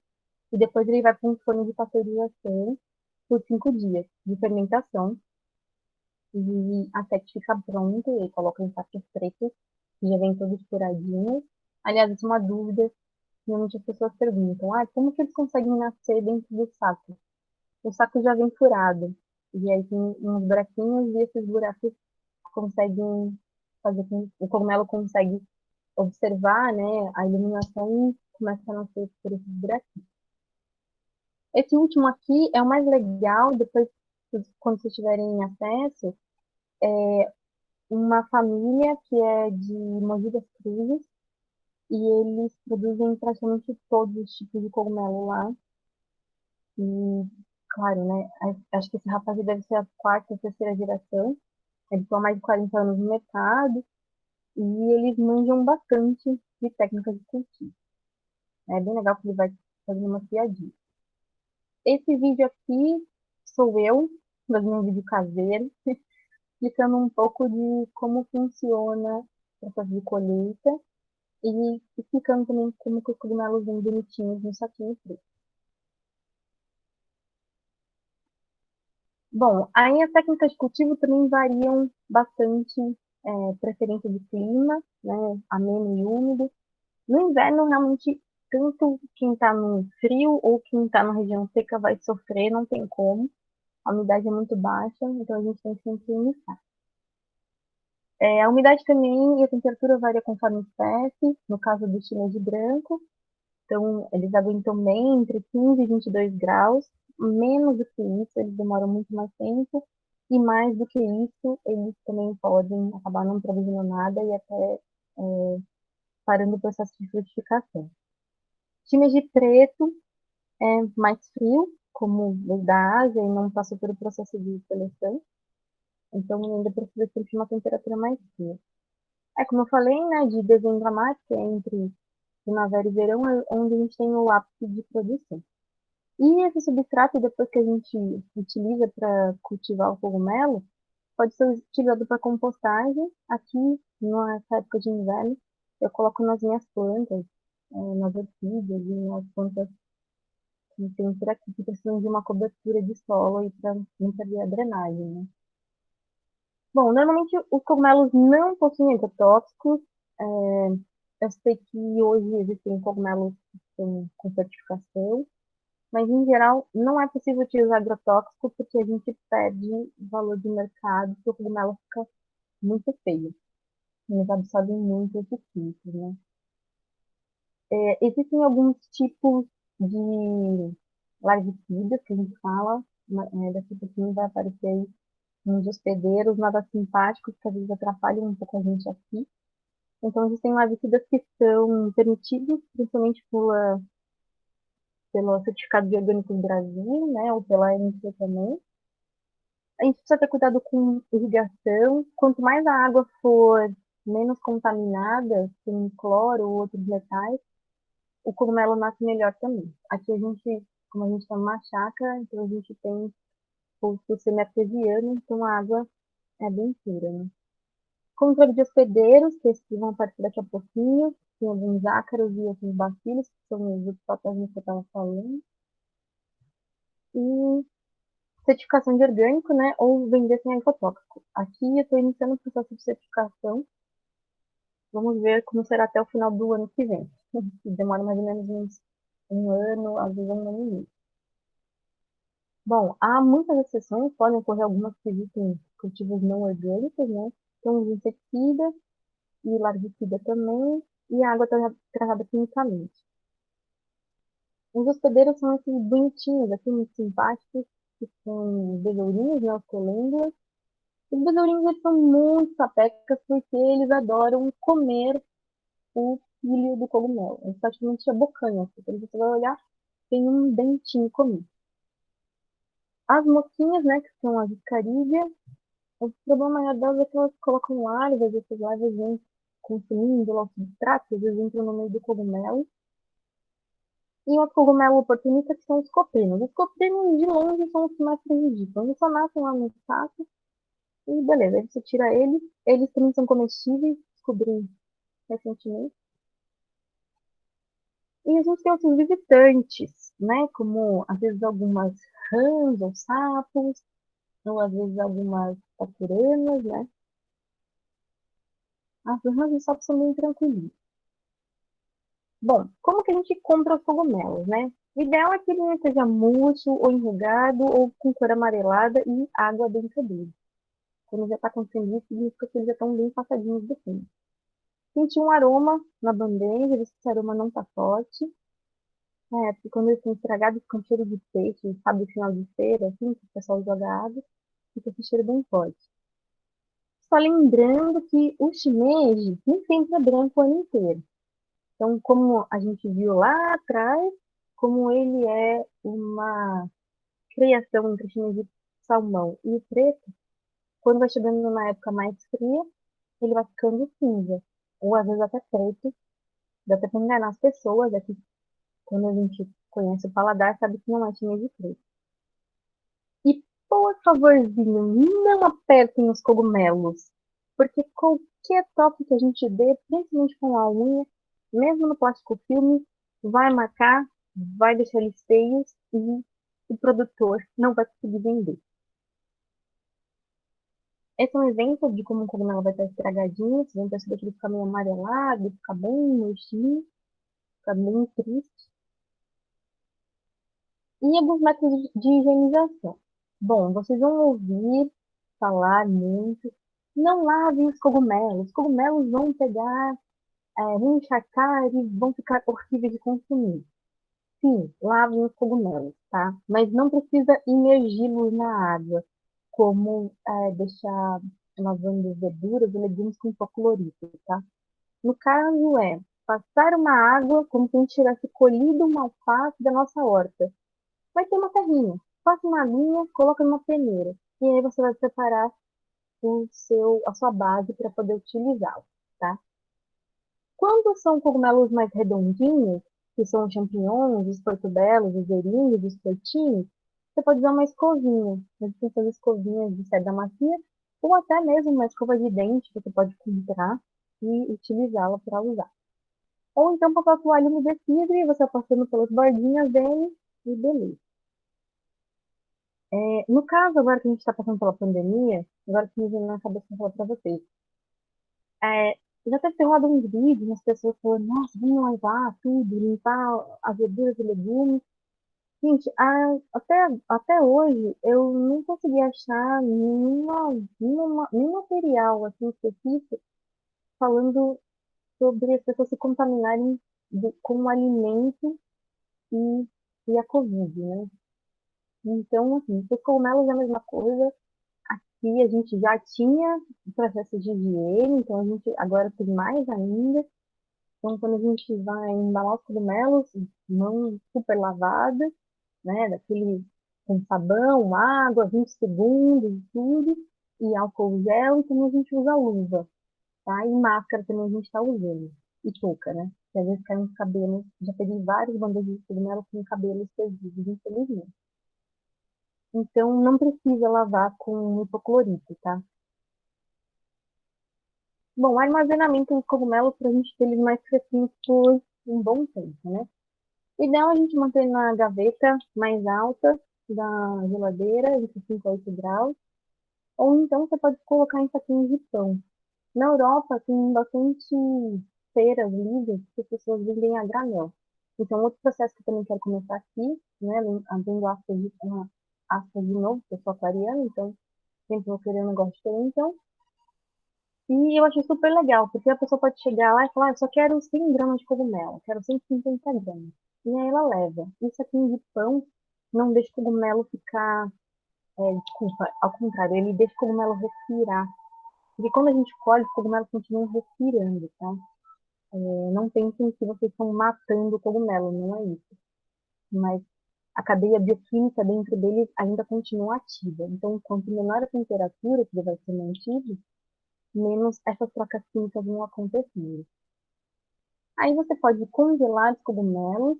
e depois ele vai para um forno de pasteurização por 5 dias de fermentação, e até que fica pronto, e aí coloca em sacos pretos, que já vem todos furadinhos. Aliás, isso é uma dúvida, normalmente as pessoas perguntam, como que eles conseguem nascer dentro do saco? O saco já vem furado, e aí tem uns buraquinhos, e esses buracos conseguem fazer com que o cogumelo consegue observar, né, a iluminação e começa a nascer por esses buraquinhos. Esse último aqui é o mais legal, depois, quando vocês tiverem acesso, uma família que é de Mogi das Cruzes, e eles produzem praticamente todos os tipos de cogumelo lá. E, claro, né, acho que esse rapaz deve ser a quarta ou terceira geração. Eles estão há mais de 40 anos no mercado e eles manjam bastante de técnicas de cultivo. É bem legal que ele vai fazendo uma piadinha. Esse vídeo aqui sou eu, fazendo um vídeo caseiro, explicando um pouco de como funciona o processo de colheita e explicando também como que os cogumelos vêm bonitinhos no saquinho preto. Bom, aí as técnicas de cultivo também variam bastante, preferência de clima, né, ameno e úmido. No inverno, realmente, tanto quem está no frio ou quem está na região seca vai sofrer, não tem como. A umidade é muito baixa, então a gente tem que sempre umidade. A umidade também e a temperatura varia conforme a espécie. No caso do chinês branco, então eles aguentam bem entre 15 e 22 graus. Menos do que isso, eles demoram muito mais tempo. E mais do que isso, eles também podem acabar não produzindo nada e até parando o processo de frutificação. Time de preto é mais frio, como o da Ásia, e não passou pelo processo de seleção. Então ainda precisa sempre de uma temperatura mais fria. Como eu falei, né, de dezembro a março, que é entre primavera e verão, é onde a gente tem o ápice de produção. E esse substrato, depois que a gente utiliza para cultivar o cogumelo, pode ser utilizado para compostagem. Aqui, nessa época de inverno, eu coloco nas minhas plantas, nas orquídeas e nas plantas que tem por aqui, que precisam de uma cobertura de solo para não perder a drenagem, né? Bom, normalmente os cogumelos não possuem agrotóxicos. É, eu sei que hoje existem cogumelos com certificação, mas em geral não é possível utilizar agrotóxico porque a gente perde valor de mercado e o cogumelo fica muito feio. Eles absorvem muito esses químicos, né? Existem alguns tipos de larvicidas que a gente fala, daqui a pouquinho vai aparecer aí uns hospedeiros nada simpáticos que às vezes atrapalham um pouco a gente aqui. Então, existem larvicidas que são permitidos, principalmente pelo Certificado de Orgânicos do Brasil, né, ou pela ANC também. A gente precisa ter cuidado com irrigação. Quanto mais a água for menos contaminada, com cloro ou outros metais, o cogumelo nasce melhor também. Aqui a gente, como a gente está numa chácara, então a gente tem poço semi-artesiano, então a água é bem pura, né? Controle de hospedeiros, que esses vão aparecer daqui a pouquinho. Tem alguns ácaros e outros bacilos, que são os outros patógenos que eu estava falando. E certificação de orgânico, né? Ou vender sem agrotóxico. Aqui eu estou iniciando o processo de certificação. Vamos ver como será até o final do ano que vem. Demora mais ou menos uns um ano, às vezes um ano e meio. Bom, há muitas exceções, podem ocorrer algumas que existem cultivos não orgânicos, né? Então, os inseticidas e larvicida também, e a água tratada quimicamente. Os hospedeiros são esses bonitinhos, assim, muito simpáticos, que são besourinhos, né, os colêmbulas. Os besourinhos, eles são muito sapecas porque eles adoram comer o filho do cogumelo. Eles praticamente abocanham, assim, quando você vai olhar, tem um dentinho comido. As mosquinhas, né, que são as escarídeas, o problema maior delas é que elas colocam larvas, e essas larvas vêm consumindo lá o substrato, às vezes entram no meio do cogumelo. E os cogumelos oportunistas que são os coprinos. Os coprinos, de longe, são os que mais prejudicam. Eles só nascem lá no saco e beleza, aí você tira eles. Eles também são comestíveis, descobri recentemente. E a gente tem outros visitantes, né? Como, às vezes, algumas rãs ou sapos, ou às vezes algumas taturanas, né? As rãs e os sapos são bem tranquilos. Bom, como que a gente compra os cogumelos, né? O ideal é que ele não seja murcho ou enrugado ou com cor amarelada e água dentro dele. Quando já está acontecendo isso, significa que eles já estão bem passadinhos do fundo. Senti um aroma na bandeja, ver se esse aroma não está forte. Porque quando eles estão estragados, com cheiro de peixe, sabe, o final de feira, assim, que o pessoal joga água, fica esse cheiro bem forte. Só lembrando que o shimeji nem sempre é branco o ano inteiro. Então, como a gente viu lá atrás, como ele é uma criação entre shimeji salmão e preto, quando vai chegando na época mais fria, ele vai ficando cinza, ou às vezes até preto. Dá até pra enganar as pessoas, é que quando a gente conhece o paladar, sabe que não é shimeji preto. E, por favorzinho, não apertem os cogumelos, porque qualquer toque que a gente dê, principalmente com a unha, mesmo no plástico filme, vai marcar, vai deixar eles feios e o produtor não vai conseguir vender. Esse é um exemplo de como o cogumelo vai estar estragadinho. Vocês vão perceber que ele fica meio amarelado, fica bem murchinho, fica bem triste. E alguns métodos de higienização. Bom, vocês vão ouvir falar muito. Não lavem os cogumelos. Os cogumelos vão pegar, vão encharcar e vão ficar horríveis de consumir. Sim, lavem os cogumelos, tá? Mas não precisa imergi-los na água, como deixar lavando verduras e legumes com hipoclorito, tá? No caso passar uma água como se a gente tivesse colhido uma alface da nossa horta. Vai ter uma terrinha. Passa uma aguinha, coloca numa peneira. E aí você vai preparar a sua base para poder utilizá-la, tá? Quando são cogumelos mais redondinhos, que são os champignons, os portobelos, os erinhos, os peitinhos, você pode usar uma escovinha. Existem essas escovinhas de seda macia, ou até mesmo uma escova de dente que você pode comprar e utilizá-la para usar. Ou então papel toalha umedecido e você passando pelas bordinhas dele e beleza. No caso, agora que a gente está passando pela pandemia, agora que me vem na cabeça falar para vocês, é, já deve ter rolado uns vídeos, as pessoas falando, nossa, vamos lavar tudo, limpar as verduras e legumes. Gente, até hoje eu não consegui achar nenhum material assim, específico falando sobre as pessoas se contaminarem com o alimento e a Covid, né? Então, assim, os cogumelos é a mesma coisa. Aqui a gente já tinha o processo de higiene, então a gente agora tem mais ainda. Então, quando a gente vai embalar os cogumelos, mão super lavada, né, daquele com sabão, água, 20 segundos, tudo, e álcool gel, e também a gente usa luva, tá? E máscara também a gente está usando, e touca, né? Que às vezes cai nos cabelos, já peguei vários bandejas de cogumelo com cabelos perdidos, infelizmente. Então, não precisa lavar com hipoclorito, tá? Bom, armazenamento dos cogumelos para a gente ter eles mais fresquinhos por um bom tempo, né? O ideal é a gente manter na gaveta mais alta da geladeira, de 5 a 8 graus, ou então você pode colocar em saquinhos de pão. Na Europa tem bastante feiras livres que as pessoas vendem a granel. Então, outro processo que eu também quero começar aqui, né, abrindo aspas de novo, porque eu sou aquariana, então sempre vou querer um negócio diferente, então. E eu achei super legal, porque a pessoa pode chegar lá e falar, eu só quero 100 gramas de cogumelo, quero 150 gramas. E aí ela leva. Isso aqui de pão não deixa o cogumelo ficar, desculpa, ao contrário, ele deixa o cogumelo respirar. Porque quando a gente colhe, os cogumelos continuam respirando, tá? Não pensem que vocês estão matando o cogumelo, não é isso. Mas a cadeia bioquímica dentro deles ainda continua ativa. Então, quanto menor a temperatura que ele vai ser mantido, menos essas trocas químicas vão acontecendo. Aí você pode congelar os cogumelos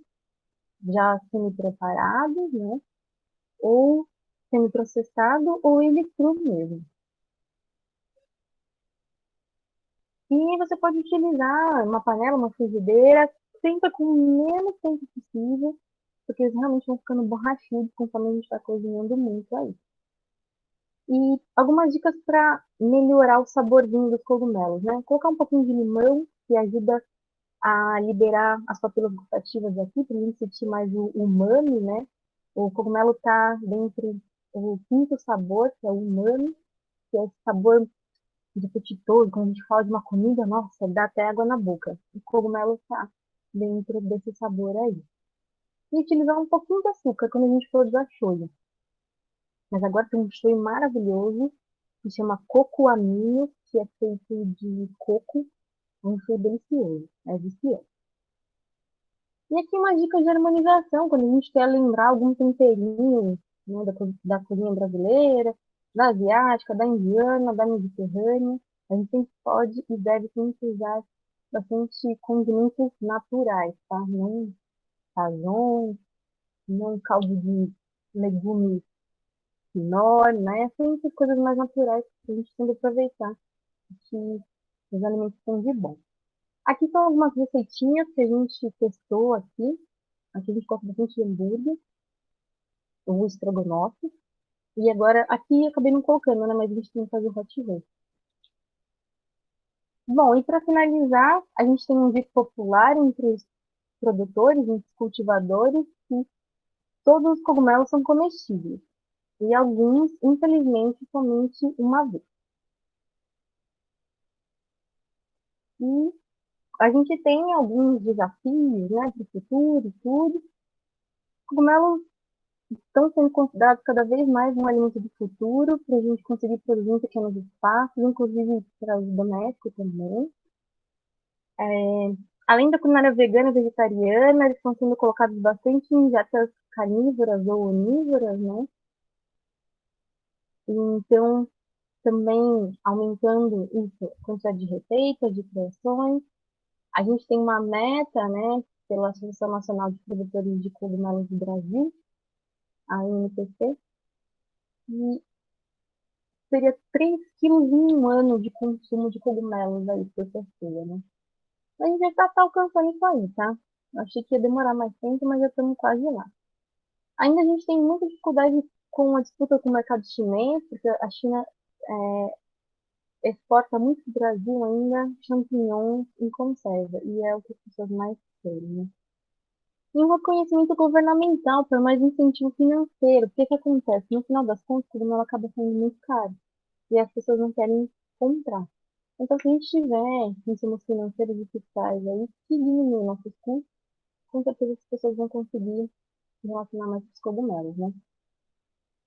já semi-preparados, né? Ou semi-processado, ou ele cru mesmo. E você pode utilizar uma panela, uma frigideira, sempre com o menos tempo possível, porque eles realmente vão ficando borrachudos conforme a gente está cozinhando muito aí. E algumas dicas para melhorar o saborzinho dos cogumelos, né? Colocar um pouquinho de limão, que ajuda a liberar as papilas gustativas aqui, para a gente sentir mais o umami, né? O cogumelo está dentre o quinto sabor, que é o umami, que é esse sabor de apetitoso. Quando a gente fala de uma comida, nossa, dá até água na boca. O cogumelo está dentro desse sabor aí. E utilizar um pouquinho de açúcar quando a gente for usar shoyu. Mas agora tem um shoyu maravilhoso, que chama coco aminho, que é feito de coco. É um shoyu delicioso, é viciante. E aqui uma dica de harmonização, quando a gente quer lembrar algum temperinho, né, da cozinha brasileira, da asiática, da indiana, da mediterrânea, a gente sempre pode e deve sempre usar bastante condimentos naturais, tá? Não sazon, não caldo de legumes quinoa, né? Sempre coisas mais naturais que a gente tem que aproveitar, que os alimentos são de bom. Aqui são algumas receitinhas que a gente testou aqui. Aqui a gente gosta bastante de hambúrguer, o estrogonofe. E agora, aqui eu acabei não colocando, né? Mas a gente tem que fazer o hot roast. Bom, e para finalizar, a gente tem um dito popular entre os produtores, entre os cultivadores, que todos os cogumelos são comestíveis. E alguns, infelizmente, somente uma vez. E a gente tem alguns desafios, né, para o futuro e tudo. Cogumelos estão sendo considerados cada vez mais um alimento do futuro, para a gente conseguir produzir em pequenos espaços, inclusive para o doméstico também. Além da culinária vegana e vegetariana, eles estão sendo colocados bastante em dietas carnívoras ou onívoras, né? Então, também aumentando isso, a quantidade de receitas, de criações. A gente tem uma meta, né, pela Associação Nacional de Produtores de Cogumelos do Brasil, a ANPC, e seria 3 quilos em um ano de consumo de cogumelos aí por pessoa, né? A gente já está alcançando isso aí, tá? Eu achei que ia demorar mais tempo, mas já estamos quase lá. Ainda a gente tem muita dificuldade com a disputa com o mercado chinês, porque a China exporta muito para o Brasil ainda champignons em conserva, e é o que as pessoas mais querem, né? E um reconhecimento governamental para mais incentivo financeiro. Porque que acontece? No final das contas, o cogumelo acaba sendo muito caro, e as pessoas não querem comprar. Então, se a gente tiver insumos financeiros e fiscais aí que diminuem nossos custos, com certeza as pessoas vão conseguir se relacionar mais com os cogumelos, né?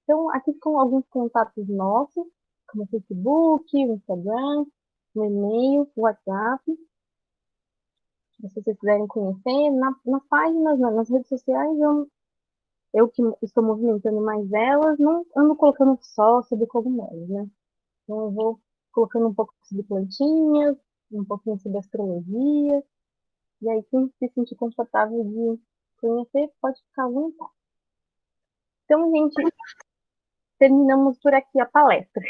Então, aqui ficam alguns contatos nossos, como o Facebook, o Instagram, o e-mail, o WhatsApp. Se vocês quiserem conhecer, nas páginas, nas redes sociais, eu que estou movimentando mais elas, não ando colocando só sobre cogumelos, né? Então, eu vou colocando um pouco sobre plantinhas, um pouquinho sobre astrologia, e aí quem se sentir confortável de conhecer, pode ficar à vontade. Então, gente, terminamos por aqui a palestra.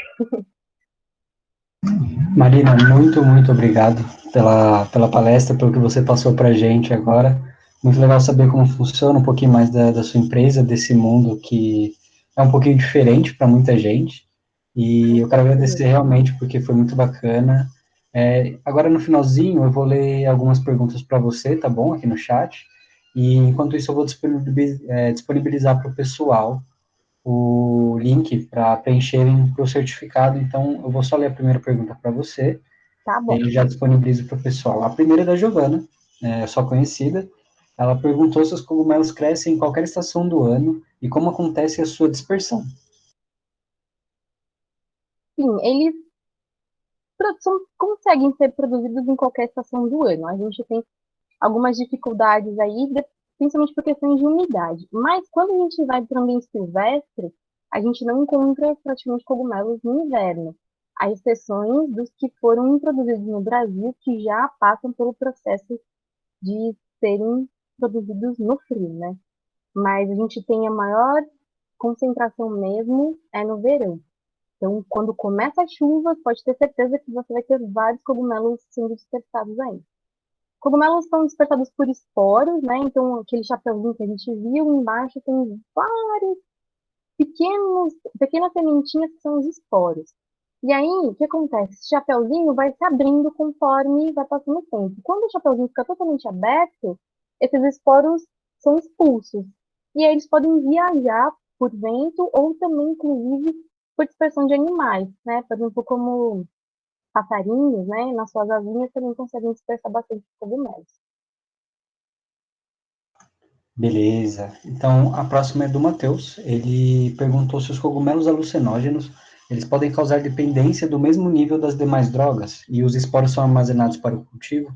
Marina, muito, muito obrigado pela palestra, pelo que você passou para a gente agora. Muito legal saber como funciona um pouquinho mais da sua empresa, desse mundo que é um pouquinho diferente para muita gente. E Com eu quero certeza. agradecer realmente porque foi muito bacana. Agora no finalzinho eu vou ler algumas perguntas para você, tá bom? Aqui no chat. E enquanto isso eu vou disponibilizar para o pessoal o link para preencherem o certificado. Então, eu vou só ler a primeira pergunta para você, Tá e bom. aí já disponibilizo para o pessoal. A primeira é da Giovana, só conhecida. Ela perguntou se os cogumelos crescem em qualquer estação do ano e como acontece a sua dispersão. Sim, eles conseguem ser produzidos em qualquer estação do ano. A gente tem algumas dificuldades aí, principalmente por questões de umidade. Mas quando a gente vai para o ambiente silvestre, a gente não encontra praticamente cogumelos no inverno. Há exceções dos que foram introduzidos no Brasil, que já passam pelo processo de serem produzidos no frio, né? Mas a gente tem a maior concentração mesmo no verão. Então, quando começa a chuva, pode ter certeza que você vai ter vários cogumelos sendo dispersados aí. Cogumelos são dispersados por esporos, né? Então, aquele chapeuzinho que a gente viu embaixo tem vários pequenas sementinhas que são os esporos. E aí, o que acontece? Esse chapeuzinho vai se abrindo conforme vai passando o tempo. Quando o chapeuzinho fica totalmente aberto, esses esporos são expulsos. E aí eles podem viajar por vento ou também, inclusive, por dispersão de animais, né? Por exemplo, como passarinhos, né? Nas suas asinhas também conseguem dispersar bastante cogumelos. Beleza. Então, a próxima é do Matheus. Ele perguntou se os cogumelos alucinógenos eles podem causar dependência do mesmo nível das demais drogas e os esporos são armazenados para o cultivo?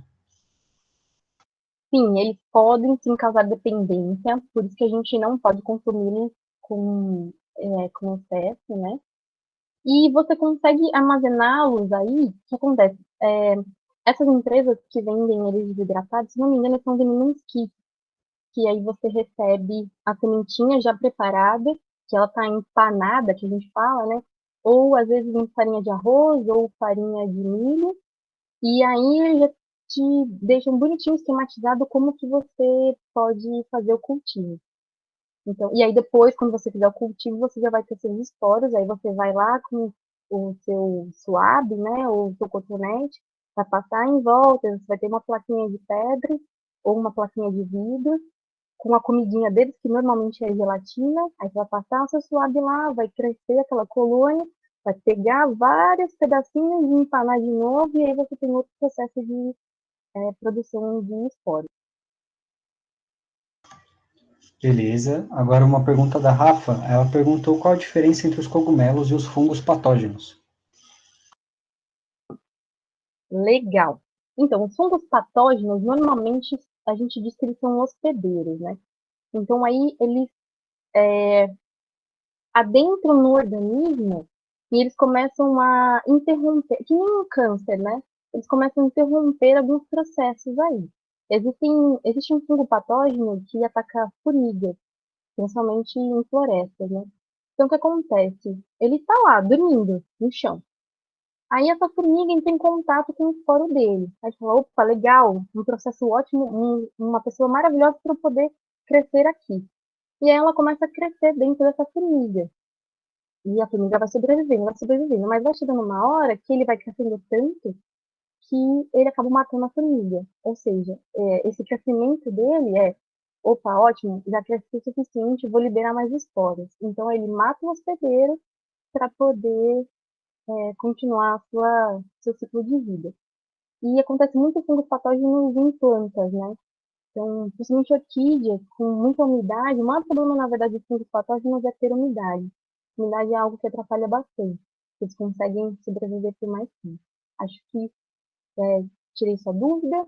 Sim, eles podem sim causar dependência, por isso que a gente não pode consumi-los com excesso, né? E você consegue armazená-los aí, o que acontece? Essas empresas que vendem eles desidratados, se não me engano, estão vendendo uns kits, que aí você recebe a sementinha já preparada, que ela está empanada, que a gente fala, né? Ou às vezes em farinha de arroz ou farinha de milho, e aí te deixam bonitinho esquematizado como que você pode fazer o cultivo. Então, e aí depois, quando você fizer o cultivo, você já vai ter seus esporos, aí você vai lá com o seu suave, né, ou o seu cotonete, vai passar em volta, você vai ter uma plaquinha de pedra ou uma plaquinha de vidro, com a comidinha deles, que normalmente é gelatina, aí você vai passar o seu suave lá, vai crescer aquela colônia, vai pegar vários pedacinhos e empanar de novo, e aí você tem outro processo de produção de esporos. Beleza. Agora uma pergunta da Rafa. Ela perguntou qual a diferença entre os cogumelos e os fungos patógenos. Legal. Então, os fungos patógenos, normalmente, a gente diz que eles são hospedeiros, né? Então, aí, eles adentram no organismo e eles começam a interromper, que nem um câncer, né? Eles começam a interromper alguns processos aí. Existe um fungo patógeno que ataca formigas, principalmente em florestas, né? Então, o que acontece? Ele está lá, dormindo, no chão. Aí essa formiga entra em contato com o esporo dele. Aí fala, opa, legal, um processo ótimo, uma pessoa maravilhosa para eu poder crescer aqui. E aí ela começa a crescer dentro dessa formiga. E a formiga vai sobrevivendo, mas vai chegando uma hora que ele vai crescendo tanto que ele acaba matando a formiga. Ou seja, esse crescimento dele opa, ótimo, já cresci o suficiente, vou liberar mais esporos. Então ele mata o hospedeiro para poder continuar seu ciclo de vida. E acontece muito com os patógenos em plantas, né? Então, principalmente orquídeas, com muita umidade, o maior problema, na verdade, dos fungos patógenos é ter umidade. Umidade é algo que atrapalha bastante. Eles conseguem sobreviver por mais tempo. Acho que tirei sua dúvida.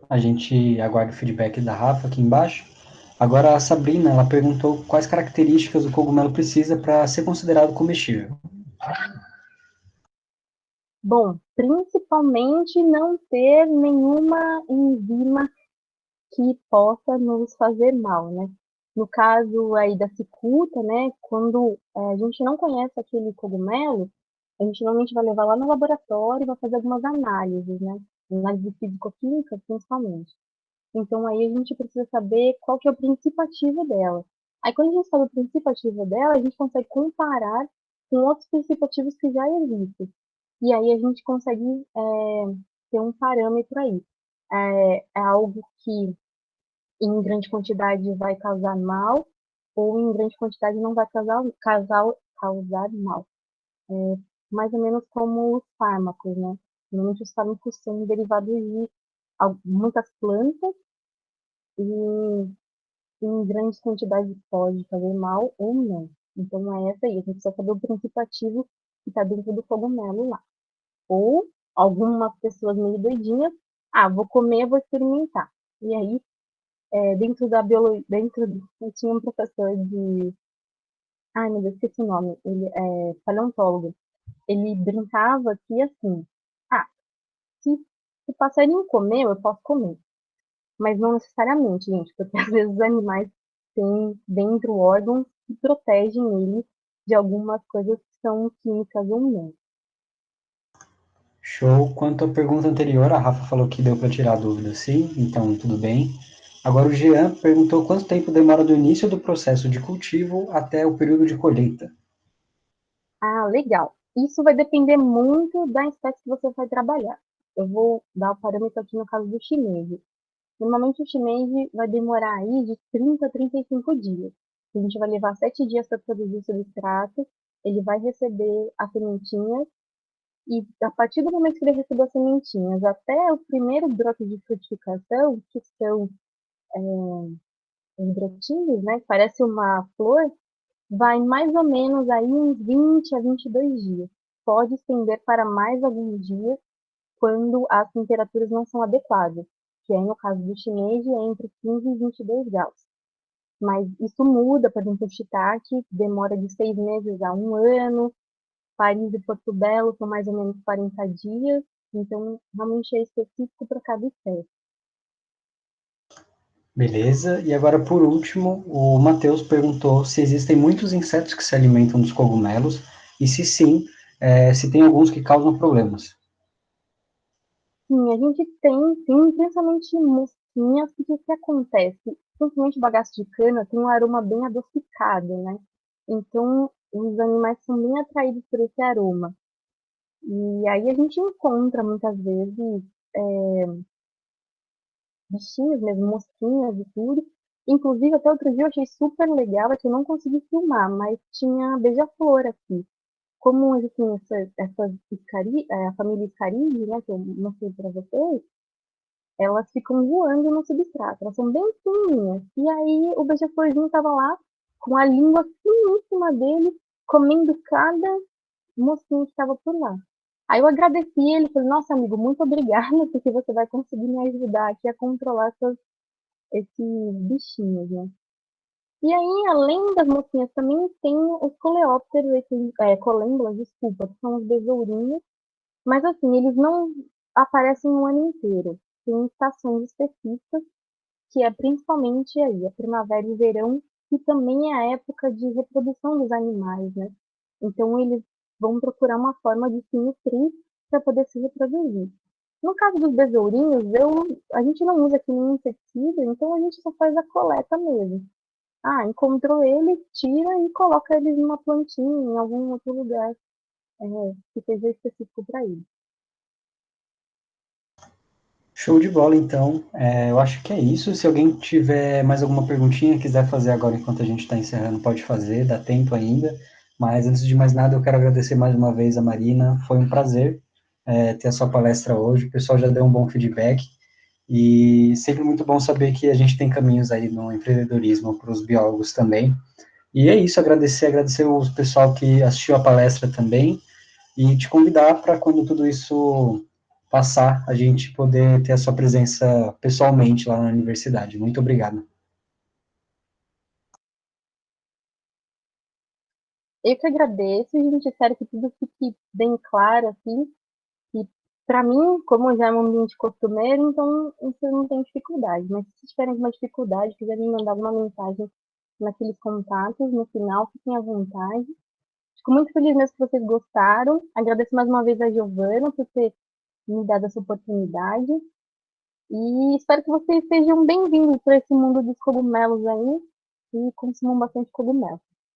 A gente aguarda o feedback da Rafa aqui embaixo. Agora a Sabrina, ela perguntou quais características o cogumelo precisa para ser considerado comestível. Bom, principalmente não ter nenhuma enzima que possa nos fazer mal, né? No caso aí da cicuta, né, quando a gente não conhece aquele cogumelo, a gente normalmente vai levar lá no laboratório e vai fazer algumas análises, né? Análise físico-química, principalmente. Então aí a gente precisa saber qual que é o princípio ativo dela. Aí quando a gente sabe o princípio ativo dela, a gente consegue comparar com outros princípios ativos que já existem. E aí a gente consegue ter um parâmetro aí. É algo que em grande quantidade vai causar mal, ou em grande quantidade não vai causar mal. Mais ou menos como os fármacos, né? Normalmente os fármacos são derivados de muitas plantas e em grandes quantidades pode fazer mal ou não. Então é essa aí, a gente precisa saber o princípio ativo que está dentro do cogumelo lá. Ou algumas pessoas meio doidinhas, vou comer, vou experimentar. E aí dentro da biologia, eu tinha um professor ai meu Deus, esqueci o nome, ele é paleontólogo. Ele brincava que assim, ah, se o passarinho comeu, eu posso comer. Mas não necessariamente, gente, porque às vezes os animais têm dentro órgãos que protegem eles de algumas coisas que são químicas ou não. Show. Quanto à pergunta anterior, a Rafa falou que deu para tirar a dúvida, sim, então tudo bem. Agora o Jean perguntou quanto tempo demora do início do processo de cultivo até o período de colheita. Ah, legal. Isso vai depender muito da espécie que você vai trabalhar. Eu vou dar o parâmetro aqui no caso do shimeji. Normalmente o shimeji vai demorar aí de 30 a 35 dias. A gente vai levar 7 dias para produzir o substrato, ele vai receber as sementinhas, e a partir do momento que ele receber as sementinhas até o primeiro broto de frutificação, que são os brotinhos, né, que parece uma flor, vai mais ou menos aí uns 20 a 22 dias. Pode estender para mais alguns dias quando as temperaturas não são adequadas, que aí no caso do shimeji é entre 15 e 22 graus. Mas isso muda, por exemplo, o shiitake demora de 6 meses a um ano, Paris e Porto Belo são mais ou menos 40 dias, então realmente é específico para cada espécie. Beleza. E agora, por último, o Matheus perguntou se existem muitos insetos que se alimentam dos cogumelos e se sim, se tem alguns que causam problemas. Sim, a gente tem, sim, principalmente mosquinhas, porque o que acontece? Principalmente o bagaço de cana tem um aroma bem adocicado, né? Então, os animais são bem atraídos por esse aroma. E aí a gente encontra muitas vezes bichinhos mesmo, mosquinhas e tudo. Inclusive, até outro dia eu achei super legal, é que eu não consegui filmar, mas tinha beija-flor aqui. Como existem essas a família Iscaride, né, que eu mostrei para vocês, elas ficam voando no substrato, elas são bem fininhas. E aí o beija-florzinho estava lá com a língua finíssima dele, comendo cada mosquinho que estava por lá. Aí eu agradeci ele, falei, nossa amigo, muito obrigada, porque você vai conseguir me ajudar aqui a controlar esses bichinhos, né? E aí, além das mosquinhas, também tem os coleópteros, colêmbulas, desculpa, que são os besourinhos, mas assim, eles não aparecem o ano inteiro. Tem estações específicas, que é principalmente aí, a primavera e o verão, que também é a época de reprodução dos animais, né? Então, eles vão procurar uma forma de se nutrir para poder se reproduzir. No caso dos besourinhos, a gente não usa aqui nenhum inseticida, então a gente só faz a coleta mesmo. Ah, encontrou ele, tira e coloca eles numa plantinha, em algum outro lugar, é, que seja específico para ele. Show de bola, então. Eu acho que é isso. Se alguém tiver mais alguma perguntinha, quiser fazer agora enquanto a gente está encerrando, pode fazer, dá tempo ainda. Mas antes de mais nada, eu quero agradecer mais uma vez a Marina. Foi um prazer, ter a sua palestra hoje. O pessoal já deu um bom feedback. E sempre muito bom saber que a gente tem caminhos aí no empreendedorismo para os biólogos também. E é isso, agradecer o pessoal que assistiu a palestra também e te convidar para quando tudo isso passar, a gente poder ter a sua presença pessoalmente lá na universidade. Muito obrigado. Eu que agradeço, gente. Espero que tudo fique bem claro, assim. E para mim, como já é um ambiente costumeiro, então isso não tem dificuldade. Mas se tiverem alguma dificuldade, quiserem me mandar alguma mensagem naqueles contatos, no final, fiquem à vontade. Fico muito feliz mesmo que vocês gostaram. Agradeço mais uma vez a Giovana por ter me dado essa oportunidade. E espero que vocês sejam bem-vindos para esse mundo dos cogumelos aí e consumam bastante cogumelo.